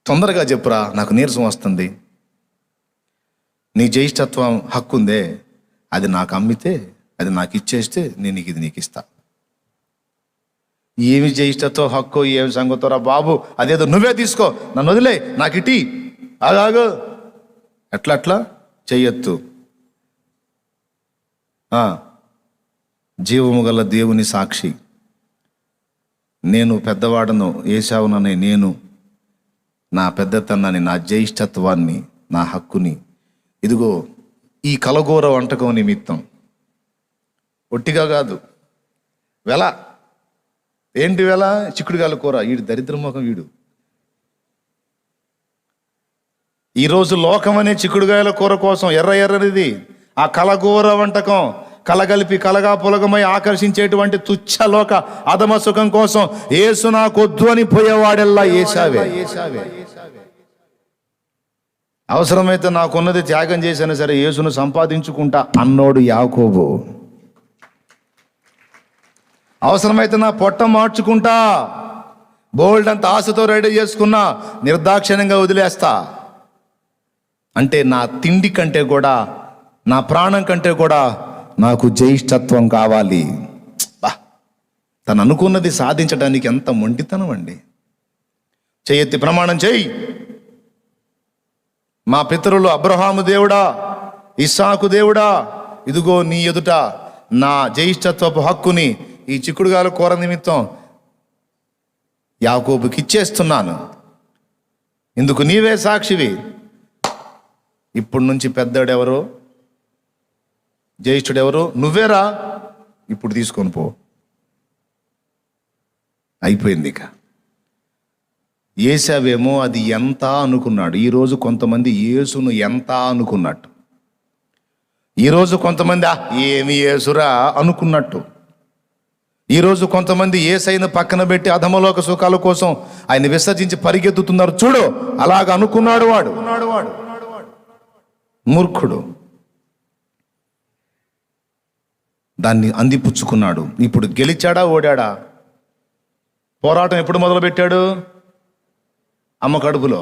తొందరగా చెప్పురా, నాకు నీరసం వస్తుంది, నీ జ్యేష్ఠత్వం హక్కు ఉందే, అది నాకు అమ్మితే, అది నాకు ఇచ్చేస్తే నేను ఇది నీకు ఇస్తా. ఏమి జ్యేష్ఠత్వం హక్కు, ఏమి సంగతోరా బాబు, అదేదో నువ్వే తీసుకో, నన్ను వదిలే, నాకు ఇటీ, ఆగాగు, ఎట్లా చెయ్యొద్దు. జీవము గల దేవుని సాక్షి, నేను పెద్దవాడను, ఏశావుననే నేను నా పెద్దతనాన్ని, నా జ్యేష్ఠత్వాన్ని, నా హక్కుని, ఇదిగో ఈ కలగూర వంటకం నిమిత్తం, ఒట్టిగా కాదు, వెల, ఏంటి వెల, చిక్కుడుగాయల కూర, వీడు దరిద్రముఖం వీడు. ఈరోజు లోకం అనే చిక్కుడుగాయల కూర కోసం ఎర్రనిది ఆ కలగూర వంటకం, కలగలిపి కలగా పులగమై ఆకర్షించేటువంటి తుచ్చలోక అధమ సుఖం కోసం యేసు నాకొద్దు అని పోయేవాడెల్లా ఏశావే. అవసరమైతే నాకున్నది త్యాగం చేసినా సరే యేసును సంపాదించుకుంటా అన్నోడు యాకోబు. అవసరమైతే నా పొట్ట మార్చుకుంటా, బోల్డ్ అంత ఆశతో రెడీ చేసుకున్నా, నిర్దాక్షిణ్యంగా వదిలేస్తా. అంటే నా తిండి కంటే కూడా, నా ప్రాణం కంటే కూడా నాకు జ్యేష్ఠత్వం కావాలి. తను అనుకున్నది సాధించడానికి ఎంత మొండితనం అండి. చేయెత్తి ప్రమాణం చేయి, మా పితరులు అబ్రహాము దేవుడా, ఇస్సాకు దేవుడా, ఇదిగో నీ ఎదుట నా జ్యేష్ఠత్వపు హక్కుని ఈ చిక్కుడుగాయల కూర నిమిత్తం యాకోబుకి ఇచ్చేస్తున్నాను, ఇందుకు నీవే సాక్షివి. ఇప్పటి నుంచి పెద్దోడెవరు, జ్యేష్ఠుడెవరు, నువ్వేరా, ఇప్పుడు తీసుకొని పో, అయిపోయింది. ఇక ఏశావేమో అది ఎంత అనుకున్నాడు. ఈరోజు కొంతమంది యేసును ఎంత అనుకున్నట్టు, ఈరోజు కొంతమంది ఏమి యేసురా అనుకున్నట్టు, ఈరోజు కొంతమంది యేసయ్యను పక్కన పెట్టి అధమలోక సుఖాల కోసం ఆయన విసర్జించి పరిగెత్తుతున్నారు. చూడు, అలాగ అనుకున్నాడు వాడు, మూర్ఖుడు, దాన్ని అందిపుచ్చుకున్నాడు. ఇప్పుడు గెలిచాడా ఓడాడా? పోరాటం ఎప్పుడు మొదలుపెట్టాడు? అమ్మ కడుపులో.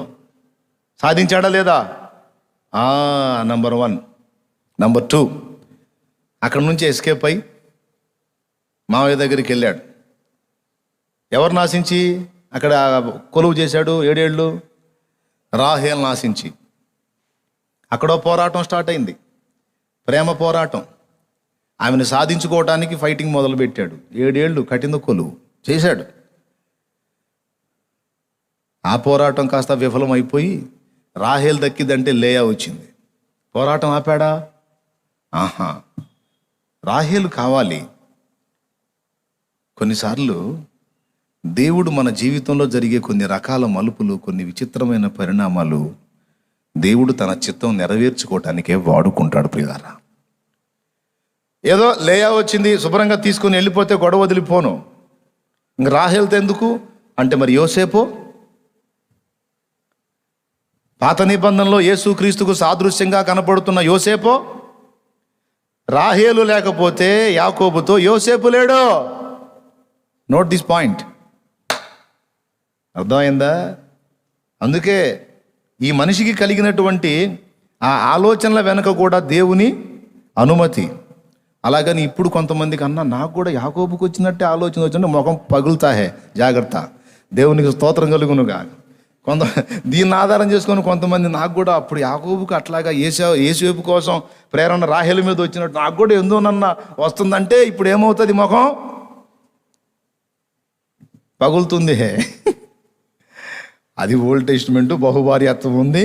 సాధించాడా లేదా? నంబర్ 1. నంబర్ 2, అక్కడి నుంచి ఎస్కేప్ అయి మావయ్య దగ్గరికి వెళ్ళాడు. ఎవరు నాశించి అక్కడ కొలువు చేశాడు 7 ఏళ్ళు? రాహేల్ నాశించి. అక్కడో పోరాటం స్టార్ట్ అయింది, ప్రేమ పోరాటం. ఆమెను సాధించుకోవటానికి ఫైటింగ్ మొదలుపెట్టాడు. 7 ఏళ్ళు కఠిన కొలువు చేశాడు. ఆ పోరాటం కాస్త విఫలం అయిపోయి రాహేల్ దక్కిందంటే లేయా వచ్చింది. పోరాటం ఆపాడా? రాహేలు కావాలి. కొన్నిసార్లు దేవుడు మన జీవితంలో జరిగే కొన్ని రకాల మలుపులు, కొన్ని విచిత్రమైన పరిణామాలు దేవుడు తన చిత్తం నెరవేర్చుకోవటానికే వాడుకుంటాడు. ప్రియులారా, ఏదో లేయా వచ్చింది శుభ్రంగా తీసుకుని వెళ్ళిపోతే గొడవ వదిలిపోను, ఇంక రాహేల్తో ఎందుకు అంటే, మరి యోసేపు పాత నిబంధనలో యేసుక్రీస్తుకు సాదృశ్యంగా కనపడుతున్న యోసేపు, రాహేలు లేకపోతే యాకోబుతో యోసేపు లేడు. నోట్ దిస్ పాయింట్, అర్థమైందా? అందుకే ఈ మనిషికి కలిగినటువంటి ఆ ఆలోచనల వెనుక కూడా దేవుని అనుమతి. అలాగని ఇప్పుడు కొంతమందికి నాకు కూడా యాకోబుకి వచ్చినట్టే ఆలోచన వచ్చినట్టు ముఖం పగులుతాహే, జాగ్రత్త, దేవునికి స్తోత్రం కలుగునుగా. దీన్ని ఆధారం చేసుకొని కొంతమంది నాకు కూడా అప్పుడు యాకోబుకి అట్లాగా యేసేపు కోసం ప్రేరణ రాహేలు మీద వచ్చినట్టు నాకు కూడా ఎందునన్నా వస్తుందంటే ఇప్పుడు ఏమవుతుంది, ముఖం పగులుతుంది. అది ఓల్డ్ టెస్టిమెంట్, బహుభార్యత్వం ఉంది,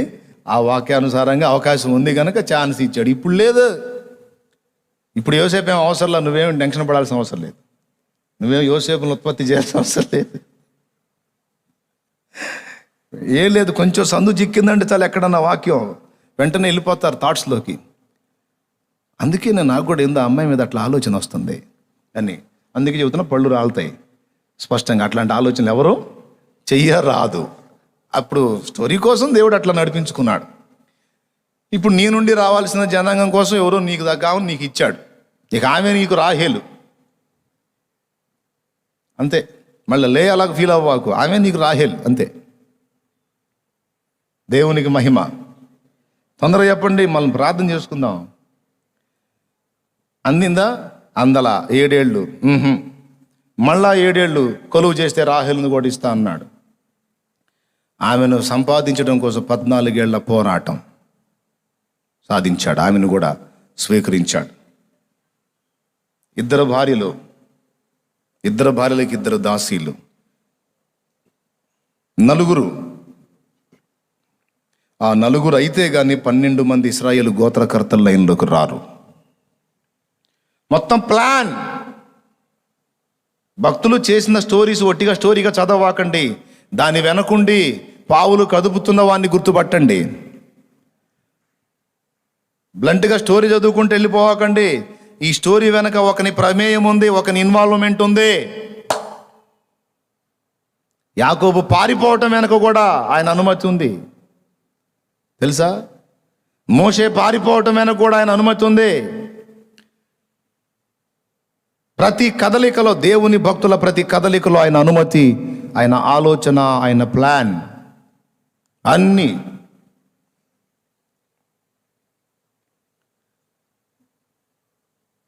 ఆ వాక్యానుసారంగా అవకాశం ఉంది కనుక ఛాన్స్ ఇచ్చాడు. ఇప్పుడు లేదు. ఇప్పుడు యోసేపు ఏం అవసరం లేదు, నువ్వేం టెన్షన్ పడాల్సిన అవసరం లేదు, నువ్వేం యోసేపును ఉత్పత్తి చేయాల్సిన అవసరం లేదు, ఏం లేదు. కొంచెం సందు చిక్కిందంటే చాలు ఎక్కడన్నా వాక్యం వెంటనే వెళ్ళిపోతారు థాట్స్లోకి. అందుకే నాకు కూడా ఏందో అమ్మాయి మీద అట్లా ఆలోచన వస్తుంది అని అందుకే చెబుతున్నా, పళ్ళు రాలుతాయి స్పష్టంగా. అట్లాంటి ఆలోచనలు ఎవరు చెయ్యరాదు. అప్పుడు స్టోరీ కోసం దేవుడు అట్లా నడిపించుకున్నాడు. ఇప్పుడు నీ నుండి రావాల్సిన జనాంగం కోసం ఎవరో నీకు దగ్గర నీకు ఇచ్చాడు. ఇక ఆమె నీకు రాహేలు అంతే. మళ్ళీ అలాగ ఫీల్ అవ్వకు, ఆమె నీకు రాహేలు అంతే. దేవునికి మహిమ. తొందరగా చెప్పండి, మళ్ళీ ప్రార్థన చేసుకుందాం. అందిందా? అందల 7 ఏళ్ళు. మళ్ళా 7 ఏళ్ళు కొలువు చేస్తే రాహేలును కూడా ఇస్తా అన్నాడు. ఆమెను సంపాదించడం కోసం 14 ఏళ్ల పోరాటం సాధించాడు. ఆమెను కూడా స్వీకరించాడు. 2 భార్యలు, 2 భార్యలకి 2 దాసీలు, 4. ఆ 4 అయితే కానీ 12 మంది ఇశ్రాయేలు గోత్రకర్తల లైన్లోకి రారు. మొత్తం ప్లాన్. భక్తులు చేసిన స్టోరీస్ ఒట్టిగా స్టోరీగా చదవకండి, దాని వెనకుండి పావులు కదుపుతున్న వాడిని గుర్తుపట్టండి. బ్లంట్గా స్టోరీ చదువుకుంటూ వెళ్ళిపోవకండి. ఈ స్టోరీ వెనక ఒకని ప్రమేయం ఉంది, ఒకని ఇన్వాల్వ్మెంట్ ఉంది. యాకోబు పారిపోవటం వెనక కూడా ఆయన అనుమతి ఉంది తెలుసా? మోషే పారిపోవటం వెనక కూడా ఆయన అనుమతి ఉంది. ప్రతి కదలికలో, దేవుని భక్తుల ప్రతి కదలికలో ఆయన అనుమతి, ఆయన ఆలోచన, ఆయన ప్లాన్ అన్నీ.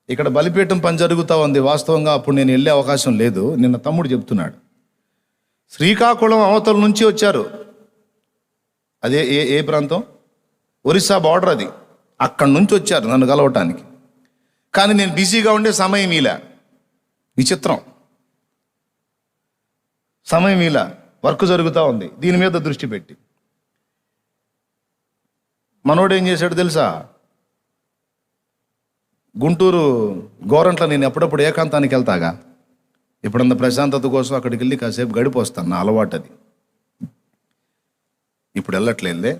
ఇక్కడ బలిపీఠం పని జరుగుతూ ఉంది. వాస్తవంగా అప్పుడు నేను వెళ్ళే అవకాశం లేదు. నిన్న తమ్ముడు చెప్తున్నాడు, శ్రీకాకుళం అవతల నుంచి వచ్చారు. అదే ఏ ప్రాంతం? ఒరిస్సా బార్డర్ అది. అక్కడి నుంచి వచ్చారు నన్ను కలవటానికి. కానీ నేను బిజీగా ఉండే సమయం ఇలా. విచిత్రం, సమయం ఇలా వర్క్ జరుగుతూ ఉంది. దీని మీద దృష్టి పెట్టి మనోడు ఏం చేశాడు తెలుసా? గుంటూరు గోరంట్ల నేను ఎప్పుడప్పుడు ఏకాంతానికి వెళ్తాగా, ఎప్పుడన్నా ప్రశాంతత కోసం అక్కడికి వెళ్ళి కాసేపు గడిపి వస్తాను, నా అలవాటు అది. ఇప్పుడు వెళ్ళట్లేదులే,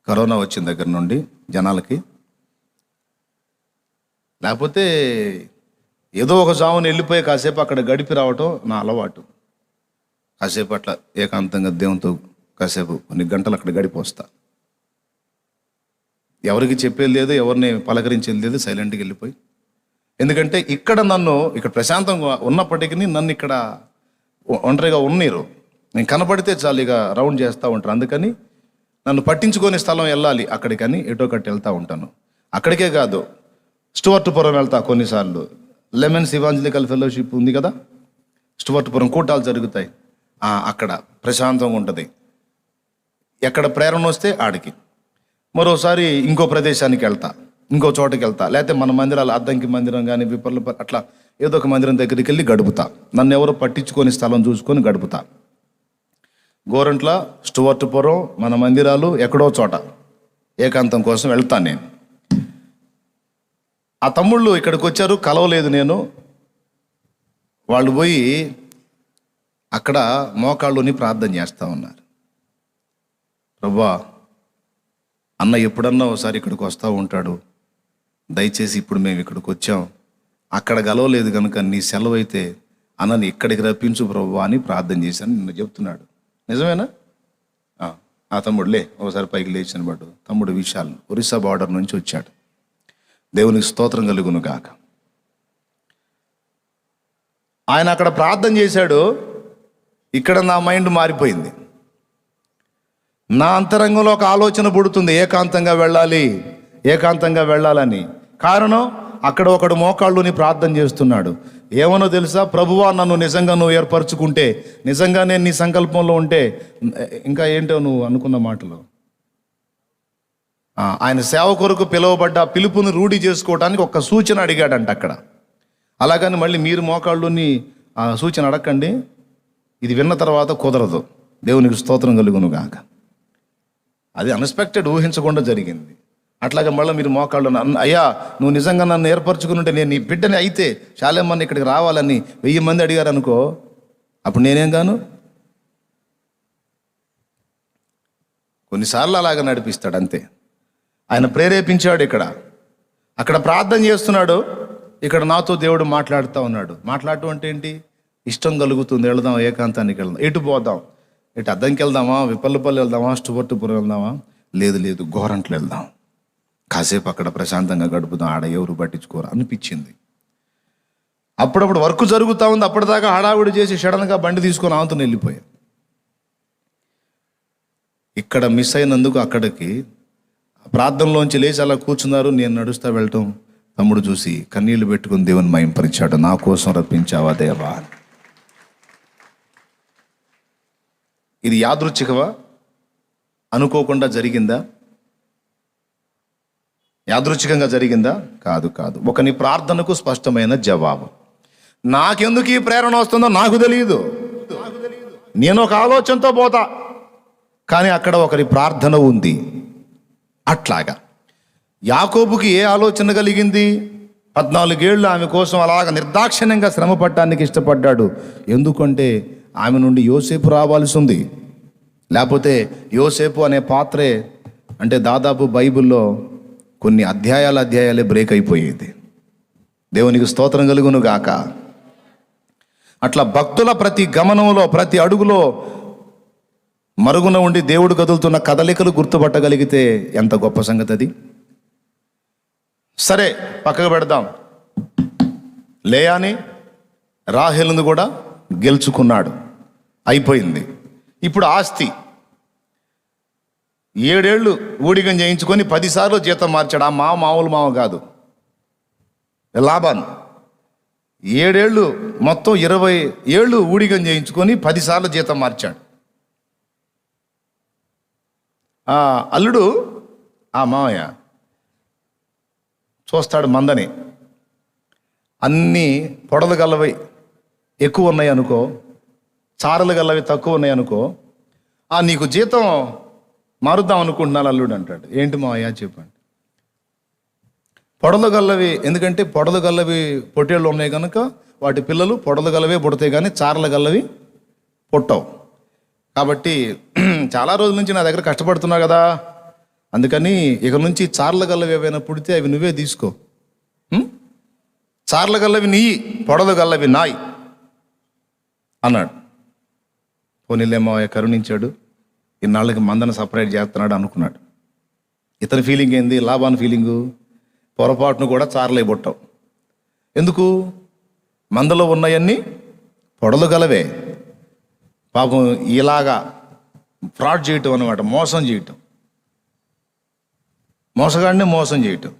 కరోనా వచ్చిన దగ్గర నుండి జనాలకి. లేకపోతే ఏదో ఒక జామున వెళ్ళిపోయి కాసేపు అక్కడ గడిపి రావటం నా అలవాటు. కాసేపు అట్లా ఏకాంతంగా దేవునితో కాసేపు కొన్ని గంటలు అక్కడ గడిపి వస్తా. ఎవరికి చెప్పేది లేదు, ఎవరిని పలకరించేది లేదు, సైలెంట్గా వెళ్ళిపోయి. ఎందుకంటే ఇక్కడ ప్రశాంతంగా ఉన్నప్పటికీ నన్ను ఇక్కడ ఒంటరిగా ఉన్నీరు. నేను కనపడితే చాలు ఇక రౌండ్ చేస్తూ ఉంటాను. అందుకని నన్ను పట్టించుకునే స్థలం వెళ్ళాలి అక్కడికని ఎటో కట్టి వెళ్తూ ఉంటాను. అక్కడికే కాదు, స్టువర్ట్పురం వెళ్తా కొన్నిసార్లు. లెమన్స్ ఇవాంజలికల్ ఫెలోషిప్ ఉంది కదా, స్టువర్ట్పురం కూటాలు జరుగుతాయి. అక్కడ ప్రశాంతంగా ఉంటుంది. ఎక్కడ ప్రేరణ వస్తే ఆడికి. మరోసారి ఇంకో ప్రదేశానికి వెళ్తా, ఇంకో చోటకి వెళ్తా. లేకపోతే మన మందిరాలు, అద్దంకి మందిరం కానీ, విపర్ల అట్లా ఏదో ఒక మందిరం దగ్గరికి వెళ్ళి గడుపుతా. నన్ను ఎవరో పట్టించుకొని స్థలం చూసుకొని గడుపుతా. గోరంట్ల, స్టువర్ట్పురం, మన మందిరాలు ఎక్కడో చోట ఏకాంతం కోసం వెళ్తాను నేను. ఆ తమ్ముళ్ళు ఇక్కడికి వచ్చారు, కలవలేదు నేను. వాళ్ళు పోయి అక్కడ మోకాళ్ళుని ప్రార్థన చేస్తూ ఉన్నారు. ప్రభువా, అన్న ఎప్పుడన్నా ఒకసారి ఇక్కడికి వస్తూ ఉంటాడు, దయచేసి ఇప్పుడు మేము ఇక్కడికి వచ్చాం, అక్కడ గలవలేదు కనుక నీ సెలవు అయితే అన్నని ఇక్కడికి రప్పించు ప్రభువా అని ప్రార్థన చేశాను నిన్ను చెప్తున్నాడు. నిజమేనా? ఆ తమ్ముడులే ఒకసారి పైకి లేచిన వాడు తమ్ముడు విశాల్, ఒరిస్సా బార్డర్ నుంచి వచ్చాడు. దేవునికి స్తోత్రం కలుగును గాక. ఆయన అక్కడ ప్రార్థన చేశాడు, ఇక్కడ నా మైండ్ మారిపోయింది. నా అంతరంగంలో ఒక ఆలోచన పుడుతుంది, ఏకాంతంగా వెళ్ళాలని. కారణం అక్కడ ఒకడు మోకాళ్ళుని ప్రార్థన చేస్తున్నాడు. ఏమనో తెలుసా? ప్రభువా, నన్ను నిజంగా నువ్వు ఏర్పరచుకుంటే, నిజంగా నేను నీ సంకల్పంలో ఉంటే, ఇంకా ఏంటో నువ్వు అనుకున్న మాటలు, ఆయన సేవ కొరకు పిలువబడ్డ పిలుపుని రూఢి చేసుకోవడానికి ఒక సూచన అడిగాడంట అక్కడ. అలాగని మళ్ళీ మీరు మోకాళ్ళుని ఆ సూచన అడగండి, ఇది విన్న తర్వాత కుదరదు. దేవునికి స్తోత్రం కలుగును గాక. అది అన్ఎక్స్పెక్టెడ్, ఊహించకుండా జరిగింది. అట్లాగే మళ్ళీ మీరు మోకాళ్ళు, అయ్యా నువ్వు నిజంగా నన్ను ఏర్పరచుకుని ఉంటే, నేను నీ బిడ్డని అయితే చాలామంది ఇక్కడికి రావాలని 1000 మంది అడిగారు అనుకో, అప్పుడు నేనేం గాను? కొన్నిసార్లు అలాగ నడిపిస్తాడు అంతే. ఆయన ప్రేరేపించాడు. అక్కడ ప్రార్థన చేస్తున్నాడు, ఇక్కడ నాతో దేవుడు మాట్లాడుతూ ఉన్నాడు. మాట్లాడటం అంటే ఏంటి? ఇష్టం కలుగుతుంది. వెళదాం, ఏకాంతానికి వెళ్దాం. ఎటు పోదాం? ఇటు అద్దంకి వెళ్దామా, విప్పల్లపల్లి వెళ్దామా, స్టువర్టుపురం వెళ్దామా? లేదు, గోరంట్లు వెళ్దాం, కాసేపు అక్కడ ప్రశాంతంగా గడుపుదాం, ఆడ ఎవరు పట్టించుకోరు అనిపించింది. అప్పుడప్పుడు వర్క్ జరుగుతూ ఉంది, అప్పటిదాకా హడావుడి చేసి సడన్గా బండి తీసుకొని ఆవుతుని వెళ్ళిపోయా. ఇక్కడ మిస్ అయినందుకు అక్కడికి ప్రార్థనలోంచి లేచి అలా కూర్చున్నారు. నేను నడుస్తా వెళ్ళటం తమ్ముడు చూసి కన్నీళ్లు పెట్టుకుని దేవుని మహింపరిచాడు. నా కోసం రప్పించావా దేవా. ఇది యాదృచ్ఛికమా? అనుకోకుండా జరిగిందా? యాదృచ్ఛికంగా జరిగిందా? కాదు. ఒకని ప్రార్థనకు స్పష్టమైన జవాబు. నాకెందుకు ఈ ప్రేరణ వస్తుందో నాకు తెలియదు. నేను ఒక ఆలోచనతో పోతా, కానీ అక్కడ ఒకరి ప్రార్థన ఉంది. అట్లాగా యాకోబుకి ఏ ఆలోచన కలిగింది? 14 ఏళ్ళు ఆమె కోసం అలాగ నిర్దాక్షిణ్యంగా శ్రమ పడటానికి ఇష్టపడ్డాడు. ఎందుకంటే ఆమె నుండి యోసేపు రావాల్సి ఉంది. లేకపోతే యోసేపు అనే పాత్రే అంటే దాదాపు బైబిల్లో కొన్ని అధ్యాయాలే బ్రేక్ అయిపోయేది. దేవునికి స్తోత్రం కలుగును గాక. అట్లా భక్తుల ప్రతి గమనంలో, ప్రతి అడుగులో మరుగున ఉండి దేవుడు కదులుతున్న కదలికలు గుర్తుపట్టగలిగితే ఎంత గొప్ప సంగతి అది. సరే, పక్కకు పెడదాం. లేయాని రాహేలును కూడా గెలుచుకున్నాడు, అయిపోయింది. ఇప్పుడు ఆస్తి 7 ఏళ్ళు ఊడిగం చేయించుకొని 10 సార్లు జీతం మార్చాడు. ఆ మామూలు మావ కాదు, లాభాన్ 7 ఏళ్ళు మొత్తం 20 ఏళ్ళు ఊడిగం చేయించుకొని 10 సార్లు జీతం మార్చాడు. అల్లుడు ఆ మావయ్య చూస్తాడు మందని, అన్నీ పొడలు గల్లవి ఎక్కువ ఉన్నాయి అనుకో, చారలు గల్లవి తక్కువ ఉన్నాయి అనుకో, నీకు జీతం మారుద్దాం అనుకుంటున్నాను అల్లుడు అంటాడు. ఏంటి మావయ్య చెప్పండి. పొడలు గల్లవి, ఎందుకంటే పొడలు గల్లవి పొట్టేళ్ళు ఉన్నాయి కనుక వాటి పిల్లలు పొడలు గల్లవే పుడతాయి, కానీ చారల గల్లవి పుట్టవు. కాబట్టి చాలా రోజుల నుంచి నా దగ్గర కష్టపడుతున్నావు కదా, అందుకని ఇక నుంచి చార్ల గల్లవి ఏవైనా పుడితే అవి నువ్వే తీసుకో. చార్ల గల్లవి నీ, పొడలు గల్లవి నాయ్ అన్నాడు. పోనీలేమో కరుణించాడు, ఇన్నాళ్ళకి మందను సపరేట్ చేస్తున్నాడు అనుకున్నాడు. ఇతని ఫీలింగ్ ఏంది? లాభాన్ ఫీలింగు. పొరపాటును కూడా చార్లే పుట్టవు. ఎందుకు? మందలో ఉన్నాయన్నీ పొడలు గలవే. పాపం ఇలాగా ఫ్రాడ్ చేయటం అనమాట, మోసం చేయటం, మోసగాడిని మోసం చేయటం.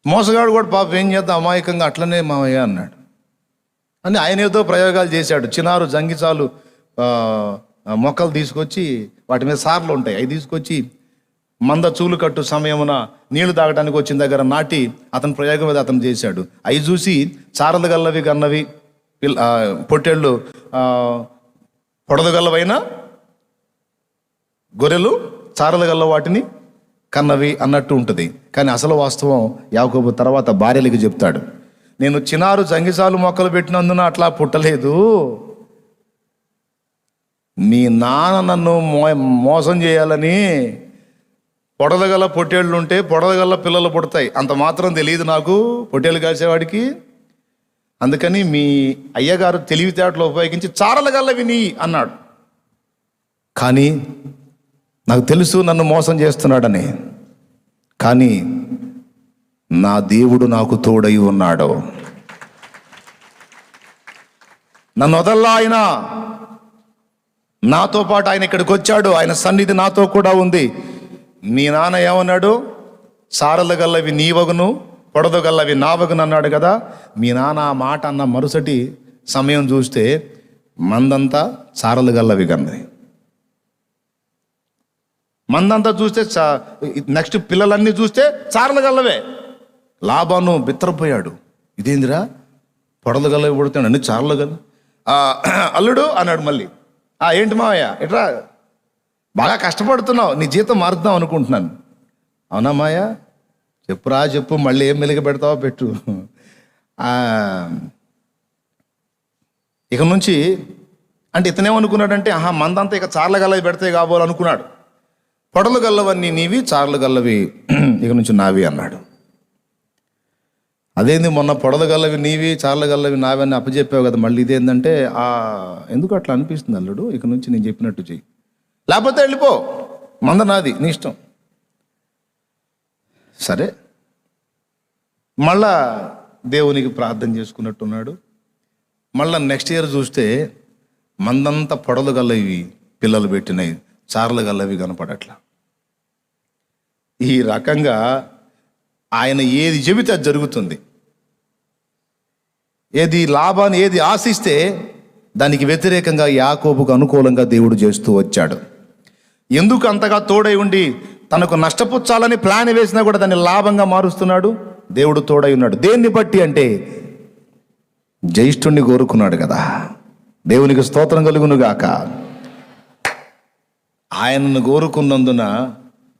మోసగాడు కూడా పాపం ఏం చేద్దాం, అమాయకంగా అట్లనే మావయ్య అన్నాడు అని ఆయన ఏదో ప్రయోగాలు చేశాడు. చినారు జంగిచాలు మొక్కలు తీసుకొచ్చి, వాటి మీద సార్లు ఉంటాయి, అవి తీసుకొచ్చి మంద చూలు కట్టు సమయమున నీళ్లు తాగడానికి వచ్చిన దగ్గర నాటి అతని ప్రయోగం మీద అతను చేశాడు. అవి చూసి చారలు గల్లవి కన్నవి పొట్టేళ్ళు పొడదగల్లవైన గొర్రెలు చారలు గల్ల వాటిని కన్నవి అన్నట్టు ఉంటుంది. కానీ అసలు వాస్తవం యాకోబు తర్వాత భార్యలకి చెప్తాడు, నేను చినారు జంగిసాలు మొక్కలు పెట్టినందున అట్లా పుట్టలేదు, మీ నాన్న నన్ను మోసం చేయాలని పొడదగల పొట్టేళ్ళు ఉంటే పొడదగల పిల్లలు పుడతాయి, అంత మాత్రం తెలియదు నాకు పొట్టేళ్ళు కాసేవాడికి. అందుకని మీ అయ్యగారు తెలివితేటలు ఉపయోగించి చారలు గల్లవి నీ అన్నాడు. కానీ నాకు తెలుసు నన్ను మోసం చేస్తున్నాడని, కానీ నా దేవుడు నాకు తోడై ఉన్నాడు. నన్ను వదల్లా ఆయన, నాతో పాటు ఆయన ఇక్కడికి వచ్చాడు, ఆయన సన్నిధి నాతో కూడా ఉంది. మీ నాన్న ఏమన్నాడు? చారలు గల్లవి నీ వగును, పొడదగల్లవి నావగును అన్నాడు కదా. మీ నాన్న ఆ మాట అన్న మరుసటి సమయం చూస్తే మందంతా చారలు గల్లవి కన్నది. మందంతా చూస్తే నెక్స్ట్ పిల్లలన్నీ చూస్తే చారలు గల్లవే. లాబాను బిత్తరపోయాడు. ఇదేందిరా పొడలు గల్లవి పుడుతాడు అన్ని చారలు గల్ల. అల్లుడు అన్నాడు మళ్ళీ. ఏంటి మావయ్య ఎట్రా బాగా కష్టపడుతున్నావు, నీ జీతం మారుద్దాం అనుకుంటున్నాను. అవునా మాయా, చెప్పురా చెప్పు, మళ్ళీ ఏం మెలిగి పెడతావో పెట్టు. ఇక నుంచి అంటే ఇతనేమనుకున్నాడంటే మందంతా ఇక చార్ల గల్లవి పెడితే కాబోలనుకున్నాడు. పొడలు గల్లవన్నీ నీవి, చార్లు గల్లవి ఇక నుంచి నావి అన్నాడు. అదేంది మొన్న పొడలు గల్లవి నీవి, చార్ల గల్లవి నావి అని అప్పచెప్పావు కదా, మళ్ళీ ఇదేంటంటే ఎందుకు అట్లా అనిపిస్తుంది అల్లుడు, ఇక నుంచి నేను చెప్పినట్టు చెయ్యి, లేకపోతే వెళ్ళిపో, మంద నాది, నీ ఇష్టం. సరే, మళ్ళా దేవునికి ప్రార్థన చేసుకున్నట్టున్నాడు. మళ్ళా నెక్స్ట్ ఇయర్ చూస్తే మందంతా పొడలు గల్లవి పిల్లలు పెట్టినవి, చార్లు గల్లవి కనపడట్లా. ఈ రకంగా ఆయన ఏది చెబితే అది జరుగుతుంది. ఏది లాభాన్ని ఏది ఆశిస్తే దానికి వ్యతిరేకంగా యాకోబుకు అనుకూలంగా దేవుడు చేస్తూ వచ్చాడు. ఎందుకు అంతగా తోడై ఉండి తనకు నష్టపుచ్చాలని ప్లాన్ వేసినా కూడా దాన్ని లాభంగా మారుస్తున్నాడు. దేవుడు తోడై ఉన్నాడు. దేన్ని బట్టి అంటే జ్యేష్ఠుణ్ణి కోరుకున్నాడు కదా. దేవునికి స్తోత్రం కలుగునుగాక. ఆయనను కోరుకున్నందున,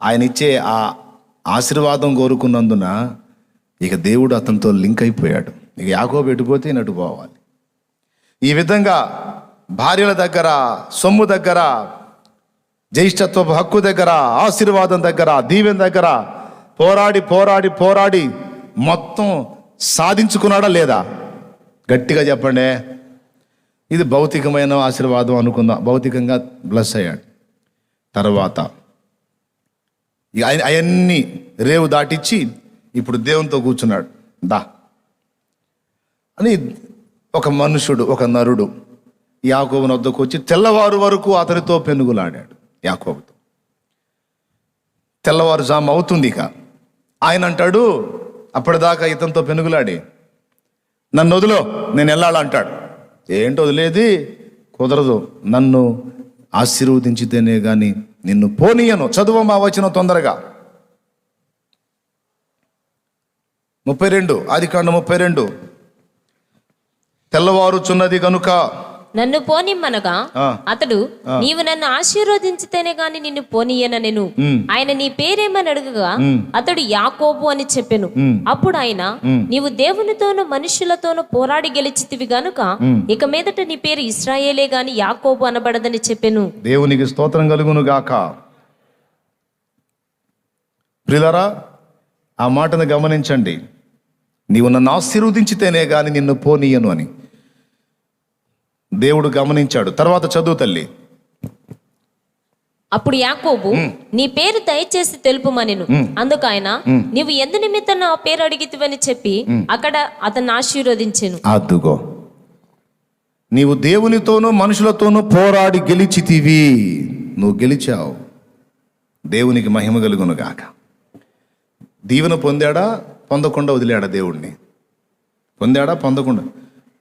ఆయన ఇచ్చే ఆ ఆశీర్వాదం కోరుకున్నందున ఇక దేవుడు అతనితో లింక్ అయిపోయాడు. ఇక యాకోబు ఎటుపోతే నటు పోవాలి. ఈ విధంగా భార్యల దగ్గర, సొమ్ము దగ్గర, జ్యేష్ఠత్వపు హక్కు దగ్గర, ఆశీర్వాదం దగ్గర, దీవెన దగ్గర పోరాడి పోరాడి పోరాడి మొత్తం సాధించుకున్నాడా లేదా? గట్టిగా చెప్పండి. ఇది భౌతికమైన ఆశీర్వాదం అనుకుందాం. భౌతికంగా బ్లెస్ అయ్యాడు. తర్వాత అవన్నీ రేవు దాటిచ్చి ఇప్పుడు దేవునితో కూర్చున్నాడు. దా అని ఒక మనుషుడు, ఒక నరుడు యాకోబుని వద్దకు వచ్చి తెల్లవారు వరకు అతనితో పెనుగులాడాడు. యాకోబుతో తెల్లవారుజాము అవుతుంది. ఇక ఆయన అంటాడు, అప్పటిదాకా ఇతనితో పెనుగులాడి నన్ను వదిలో, నేను వెళ్ళాలంటాడు. ఏంటి వదిలేది? కుదరదు, నన్ను ఆశీర్వదించితేనే కానీ నిన్ను పోనీయను. చదువు మా వచనం తొందరగా. 32 ఆదికాండం 32. తెల్లవారుచున్నది గనుక నన్ను పోనిమ్మనగా అతడు, నీవు నన్ను ఆశీర్వదించితేనే గాని నిన్ను పోనీయన నేను. ఆయన నీ పేరేమని అడుగగా అతడు యాకోబు అని చెప్పెను. అప్పుడు ఆయన, నీవు దేవునితోనూ మనుషులతోనూ పోరాడి గెలిచితివి గనుక ఇక మీదట నీ పేరు ఇశ్రాయేలే గాని యాకోబు అనబడదని చెప్పెను. దేవునికి స్తోత్రం కలుగును గాక. ప్రియులారా, ఆ మాటను గమనించండి. నీవు నన్ను ఆశీర్వదించితేనే గాని నిన్ను పోనీయను అని దేవుడు గమనించాడు. తర్వాత చదువు తల్లి. అప్పుడు యాకోబు, నీ పేరు దయచేసి తెలుపుమనెను. అందుకు ఆయన, నీవు ఎందు నిమిత్తం నా పేరు అడిగితివని చెప్పి అక్కడ అతన్ని ఆశీర్వదించెను. అదుగో, నీవు దేవునితోనూ మనుషులతోనూ పోరాడి గెలిచితివి. నువ్వు గెలిచావు. దేవునికి మహిమ కలుగును గాక. దీవెన పొందాడా, పొందకుండా వదిలాడా? దేవుణ్ణి పొందాడా, పొందకుండా?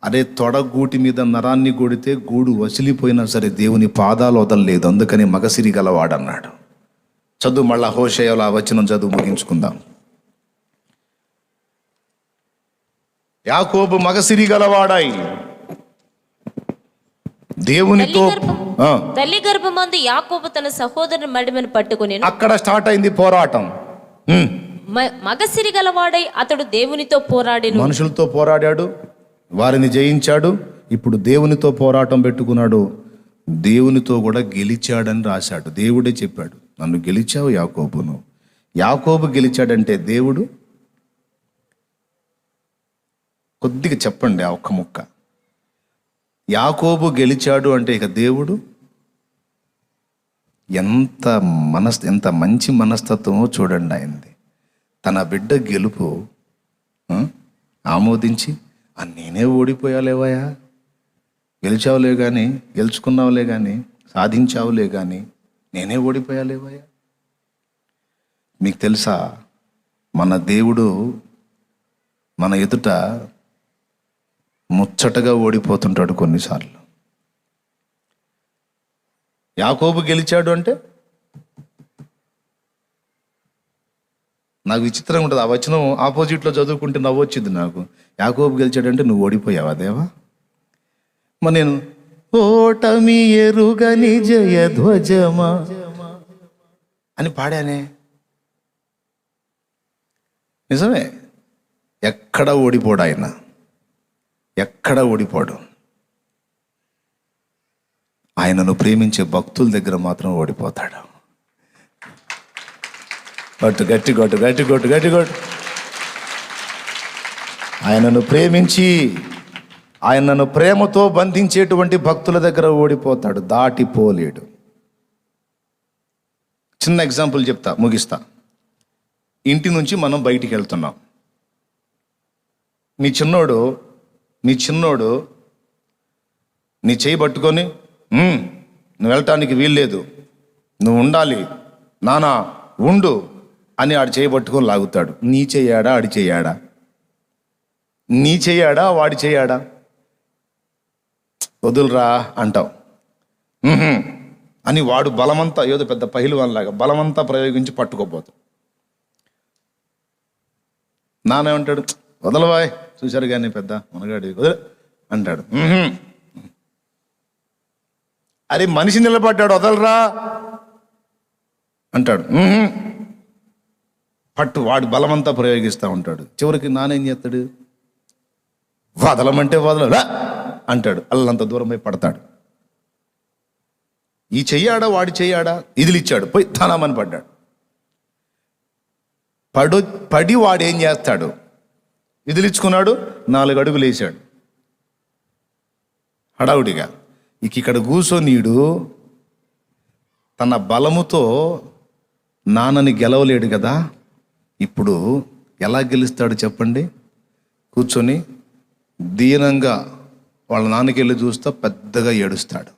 అరే, తొడగూటి మీద నరాన్ని కొడితే గూడు వసిలిపోయినా సరే దేవుని పాదాలు వదలలేదు. అందుకని మగసిరి గలవాడన్నాడు. చదువు మళ్ళా హోషేయలో ఆ వచనం చదువు ముగించుకుందాం. యాకోబు మగసిరి గలవాడాయి దేవునితో. తల్లి గర్భమందు యాకోబు తన సహోదరుని మడిమను పట్టుకుని, అక్కడ స్టార్ట్ అయింది పోరాటం. మగసిరి గలవాడై అతడు దేవునితో పోరాడాడు. మనుషులతో పోరాడాడు, వారిని జయించాడు. ఇప్పుడు దేవునితో పోరాటం పెట్టుకున్నాడు. దేవునితో కూడా గెలిచాడని రాశాడు. దేవుడే చెప్పాడు, నన్ను గెలిచావు యాకోబును. యాకోబు గెలిచాడంటే దేవుడు. కొద్దిగా చెప్పండి ఆ ఒక్క ముక్క. యాకోబు గెలిచాడు అంటే ఇక దేవుడు ఎంత మంచి మనస్తత్వమో చూడండి ఆయనది. తన బిడ్డ గెలుపు ఆమోదించి, నేనే ఓడిపోయాలేవయా, గెలిచావులే కానీ, గెలుచుకున్నావులే కానీ, సాధించావులే కానీ, నేనే ఓడిపోయాలేవయా. మీకు తెలుసా, మన దేవుడు మన ఎదుట ముచ్చటగా ఓడిపోతుంటాడు కొన్నిసార్లు. యాకోబు గెలిచాడు అంటే నాకు విచిత్రంగా ఉంటుంది. ఆ వచనం ఆపోజిట్లో చదువుకుంటే నవ్వొచ్చింది నాకు. యాకోబు గెలిచాడంటే నువ్వు ఓడిపోయావా దేవా? మరి నేను ఓటమి ఎరుగని జయధ్వజమా అని పాడానే. నిజమే, ఎక్కడ ఓడిపోడు ఆయన, ఎక్కడ ఓడిపోడు. ఆయనను ప్రేమించే భక్తుల దగ్గర మాత్రం ఓడిపోతాడు. గట్టి కొట్టు. ఆయనను ప్రేమించి ఆయనను ప్రేమతో బంధించేటువంటి భక్తుల దగ్గర ఓడిపోతాడు, దాటిపోలేడు. చిన్న ఎగ్జాంపుల్ చెప్తా, ముగిస్తా. ఇంటి నుంచి మనం బయటికి వెళ్తున్నాం. మీ చిన్నోడు నీ చేయి పట్టుకొని నువ్వు వెళ్ళటానికి వీల్లేదు, నువ్వు ఉండాలి నానా ఉండు అని ఆడు చేయి పట్టుకొని లాగుతాడు. నీ చెయ్యాడా ఆడి చెయ్యాడా? నీ చెయ్యాడా వాడి చెయ్యాడా? వదులురా అంటావు అని వాడు బలమంతా, ఏదో పెద్ద పహిల్వాన్లాగా బలమంతా ప్రయోగించి పట్టుకోపోతాం. నానేమంటాడు, వదలవాయ్, చూశారు కానీ పెద్ద మనగాడి వదిలే అంటాడు. అరే మనిషి నిలబడ్డాడు, వదలరా అంటాడు. పట్టు, వాడు బలమంతా ప్రయోగిస్తూ ఉంటాడు. చివరికి నానేం చేస్తాడు, వదలమంటే వదలరా అంటాడు. అల్లంత దూరం పోయి పడతాడు. ఈ చెయ్యాడా వాడి చెయ్యాడా? ఇదిలిచ్చాడు, పోయి తానామని పడ్డాడు. పడి వాడేం చేస్తాడు, ఇదిలిచ్చుకున్నాడు, 4 అడుగులు వేసాడు హడావుడిగా. ఇక్కడ కూర్చొనీడు తన బలముతో నాన్నని గెలవలేడు కదా. ఇప్పుడు ఎలా గెలుస్తాడు చెప్పండి? కూర్చొని దీనంగా వాళ్ళ నాన్నకి వెళ్ళి చూస్తా పెద్దగా ఏడుస్తాడు.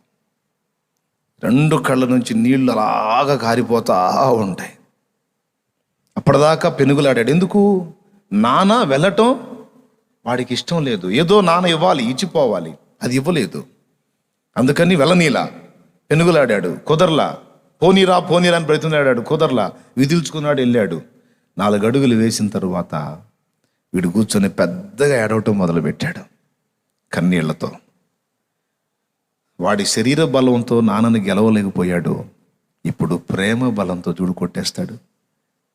2 కళ్ళ నుంచి నీళ్లు అలాగా కారిపోతా ఉంటాయి. అప్పటిదాకా పెనుగులాడాడు. ఎందుకు? నాన్న వెళ్ళటం వాడికి ఇష్టం లేదు. ఏదో నాన్న ఇవ్వాలి, ఇచ్చిపోవాలి, అది ఇవ్వలేదు. అందుకని వెళ్ళనీలా, పెనుగులాడాడు, కుదరలా. పోనీరా అని బ్రతిమలాడాడు, కుదరలా. విదిల్చుకున్నాడు, వెళ్ళాడు. 4 అడుగులు వేసిన తరువాత వీడు కూర్చొని పెద్దగా ఏడవటం మొదలుపెట్టాడు కన్నీళ్లతో. వాడి శరీర బలంతో నాన్నని గెలవలేకపోయాడు. ఇప్పుడు ప్రేమ బలంతో చూడు కొట్టేస్తాడు.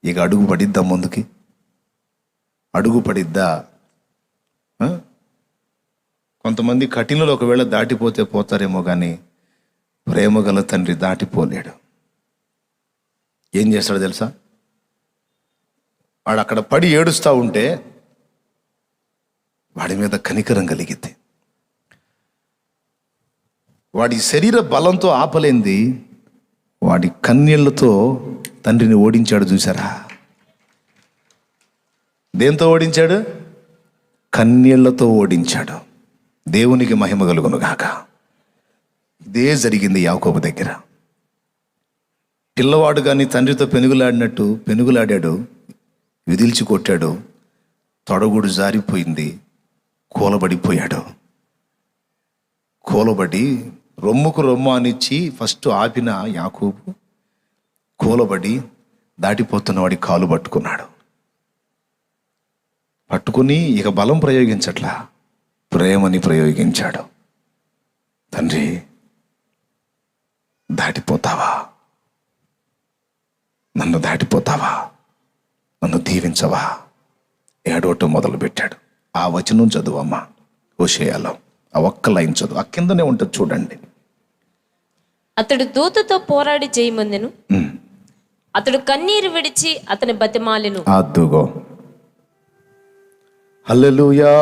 ఇక అడుగు పడిద్దా ముందుకి? అడుగు పడిద్దా? కొంతమంది కఠినలు ఒకవేళ దాటిపోతే పోతారేమో కానీ ప్రేమ గల తండ్రి దాటిపోలేడు. ఏం చేస్తాడు తెలుసా? వాడు అక్కడ పడి ఏడుస్తూ ఉంటే వాడి మీద కనికరం కలిగితే, వాడి శరీర బలంతో ఆపలేంది వాడి కన్నీళ్లతో తండ్రిని ఓడించాడు. చూసారా? దేంతో ఓడించాడు? కన్నీళ్లతో ఓడించాడు. దేవునికి మహిమ కలుగును గాక. ఇదే జరిగింది యాకోబు దగ్గర. పిల్లవాడు కానీ తండ్రితో పెనుగులాడినట్టు పెనుగులాడాడు, విదిల్చి కొట్టాడు, తొడగుడు జారిపోయింది, కూలబడిపోయాడు. కూలబడి రొమ్ముకు రొమ్ము అనిచ్చి ఫస్ట్ ఆపిన యాకోబు కూలబడి దాటిపోతున్న వాడి కాలు పట్టుకున్నాడు. పట్టుకుని ఇక బలం ప్రయోగించట్లా, ప్రేమని ప్రయోగించాడు. తండ్రి దాటిపోతావా? నన్ను దాటిపోతావా? నన్ను దీవించవా? ఏడవటం మొదలుపెట్టాడు. ఆ వచనం చదువమ్మా, హోషేయలో ఆ ఒక్క లైన్ చదువు, ఆ కిందనే ఉంటుంది చూడండి. అతడు దూతతో పోరాడి చేయమందెను, అతడు కన్నీరు విడిచి అతని బతిమాలెను. అద్దుగో, హల్లెలూయా.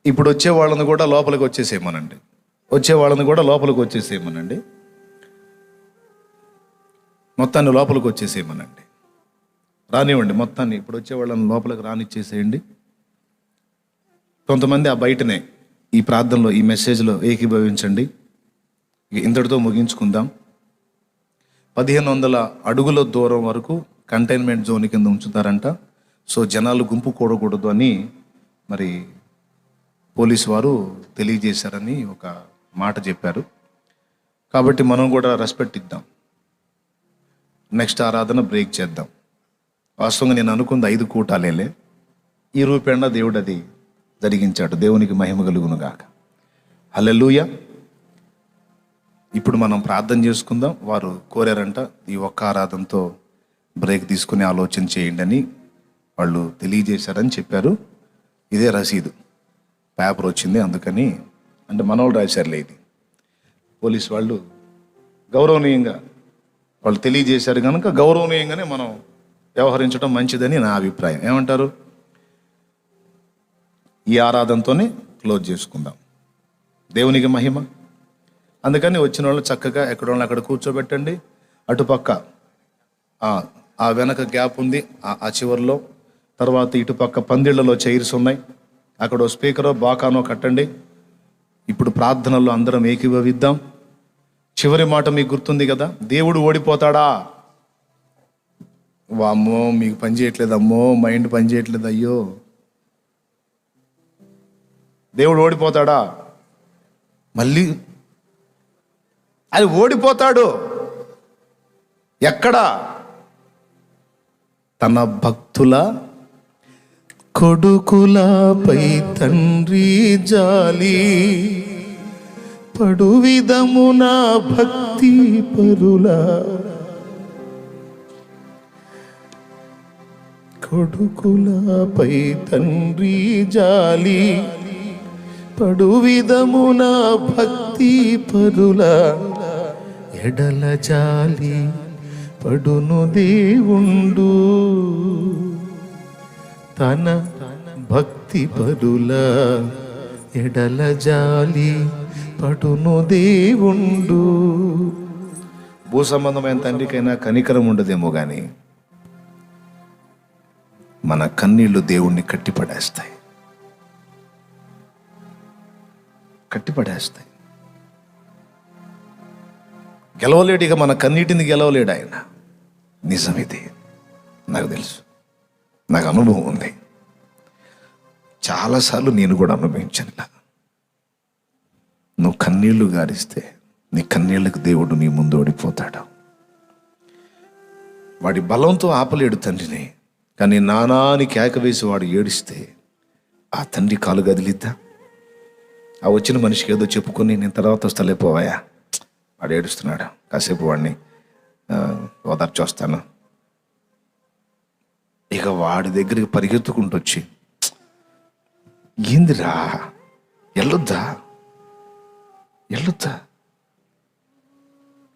ఇప్పుడు వచ్చే వాళ్ళని కూడా లోపలికి వచ్చేసేయమనండి, మొత్తాన్ని లోపలికి వచ్చేసేయమనండి, రానివ్వండి మొత్తాన్ని. ఇప్పుడు వచ్చే వాళ్ళని లోపలికి రానిచ్చేసేయండి. కొంతమంది ఆ బయటనే ఈ ప్రార్థనలో, ఈ మెసేజ్లో ఏకీభవించండి. ఇంతటితో ముగించుకుందాం. 1500 అడుగుల దూరం వరకు కంటైన్మెంట్ జోన్ కింద ఉంచుతారంట. సో జనాలు గుంపు కూడకూడదు అని మరి పోలీసు వారు తెలియజేశారని ఒక మాట చెప్పారు. కాబట్టి మనం కూడా రెస్పెక్ట్ ఇద్దాం. నెక్స్ట్ ఆరాధన బ్రేక్ చేద్దాం. వాస్తవంగా నేను అనుకుంది 5 కూటాలేలే. ఈ రూపేణ దేవుడు అది జరిగించాడు. దేవునికి మహిమ కలుగును గాక. హల్లెలూయా. ఇప్పుడు మనం ప్రార్థన చేసుకుందాం. వారు కోరారంట ఈ ఒక్క ఆరాధనతో బ్రేక్ తీసుకుని ఆలోచన చేయండి అని వాళ్ళు తెలియజేశారని చెప్పారు. ఇదే రసీదు, పేపర్ వచ్చింది. అందుకని అంటే మనోళ్ళు రాశారులే. ఇది పోలీసు వాళ్ళు గౌరవనీయంగా వాళ్ళు తెలియజేశారు కనుక గౌరవనీయంగానే మనం వ్యవహరించడం మంచిదని నా అభిప్రాయం. ఏమంటారు? ఈ ఆరాధనతోనే క్లోజ్ చేసుకుందాం. దేవునికి మహిమ. అందుకని వచ్చిన వాళ్ళు చక్కగా ఎక్కడ వాళ్ళు అక్కడ కూర్చోబెట్టండి. అటుపక్క ఆ వెనక గ్యాప్ ఉంది, ఆ చివరిలో. తర్వాత ఇటుపక్క పందిళ్లలో చైర్స్ ఉన్నాయి. అక్కడ స్పీకరో బాకానో కట్టండి. ఇప్పుడు ప్రార్థనలో అందరం ఏకీభవిద్దాం. చివరి మాట మీకు గుర్తుంది కదా, దేవుడు ఓడిపోతాడా? వామ్మో, మీకు పని చేయట్లేదు, అమ్మో మైండ్ పని చేయట్లేదు, అయ్యో. దేవుడు ఓడిపోతాడా? మళ్ళీ అది ఓడిపోతాడు. ఎక్కడ? తన భక్తుల కొడుకులపై తండ్రి జాలి పడు విధమున భక్తి పరుల కొడుకులపై తండ్రి జాలి పడు విధమున భక్తి పరుల ఎడల జాలి పడును దేవుండు. తన భక్తి పరుల ఎడల జాలి పడును దేవుండు. భూ సంబంధమైన తండ్రికైనా కనికరం ఉండదేమో కానీ మన కన్నీళ్లు దేవుణ్ణి కట్టిపడేస్తాయి. గెలవలేడిగా మన కన్నీటిని గెలవలేడు ఆయన. నిజం ఇది, నాకు తెలుసు, నాకు అనుభవం ఉంది. చాలాసార్లు నేను కూడా అనుభవించాను. నువ్వు కన్నీళ్లు గారిస్తే నీ కన్నీళ్లకు దేవుడు నీ ముందు ఓడిపోతాడు. వాడి బలంతో ఆపలేడు తండ్రిని, కానీ నానాని కేక వేసి వాడు ఏడిస్తే ఆ తండ్రి కాలు గదిలిద్దా? ఆ వచ్చిన మనిషికి ఏదో చెప్పుకొని నేను తర్వాత వస్తలే పోవాయా, వాడు ఏడుస్తున్నాడు, కాసేపు వాడిని ఓదార్చి వస్తాను. ఇక వాడి దగ్గరికి పరిగెత్తుకుంటూ వచ్చి, ఏందిరా ఎల్లొద్దా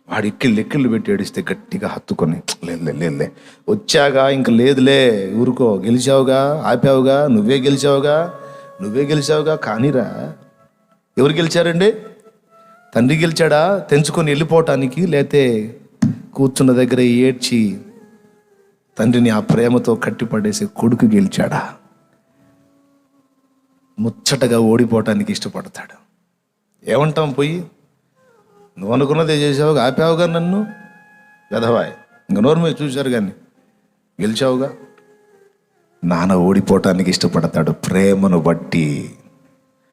వాడు ఎక్కిళ్ళు పెట్టి ఏడిస్తే గట్టిగా హత్తుకొని, లే వచ్చాగా ఇంక లేదులే, ఊరుకో, గెలిచావుగా, ఆపావుగా, నువ్వే గెలిచావుగా. కానీరా, ఎవరు గెలిచారండి? తండ్రి గెలిచాడా తెంచుకొని వెళ్ళిపోవటానికి, లేతే కూర్చున్న దగ్గర ఏడ్చి తండ్రిని ఆ ప్రేమతో కట్టిపడేసే కొడుకు గెలిచాడా? ముచ్చటగా ఓడిపోవటానికి ఇష్టపడతాడు. ఏమంటాం పోయి? నువ్వు అనుకున్నదే చేసావుగా, ఆపావుగా నన్ను, వెధవాయ్, ఇంక నోరు మీద చూశారు కానీ గెలిచావుగా. నాన్న ఓడిపోవటానికి ఇష్టపడతాడు ప్రేమను బట్టి.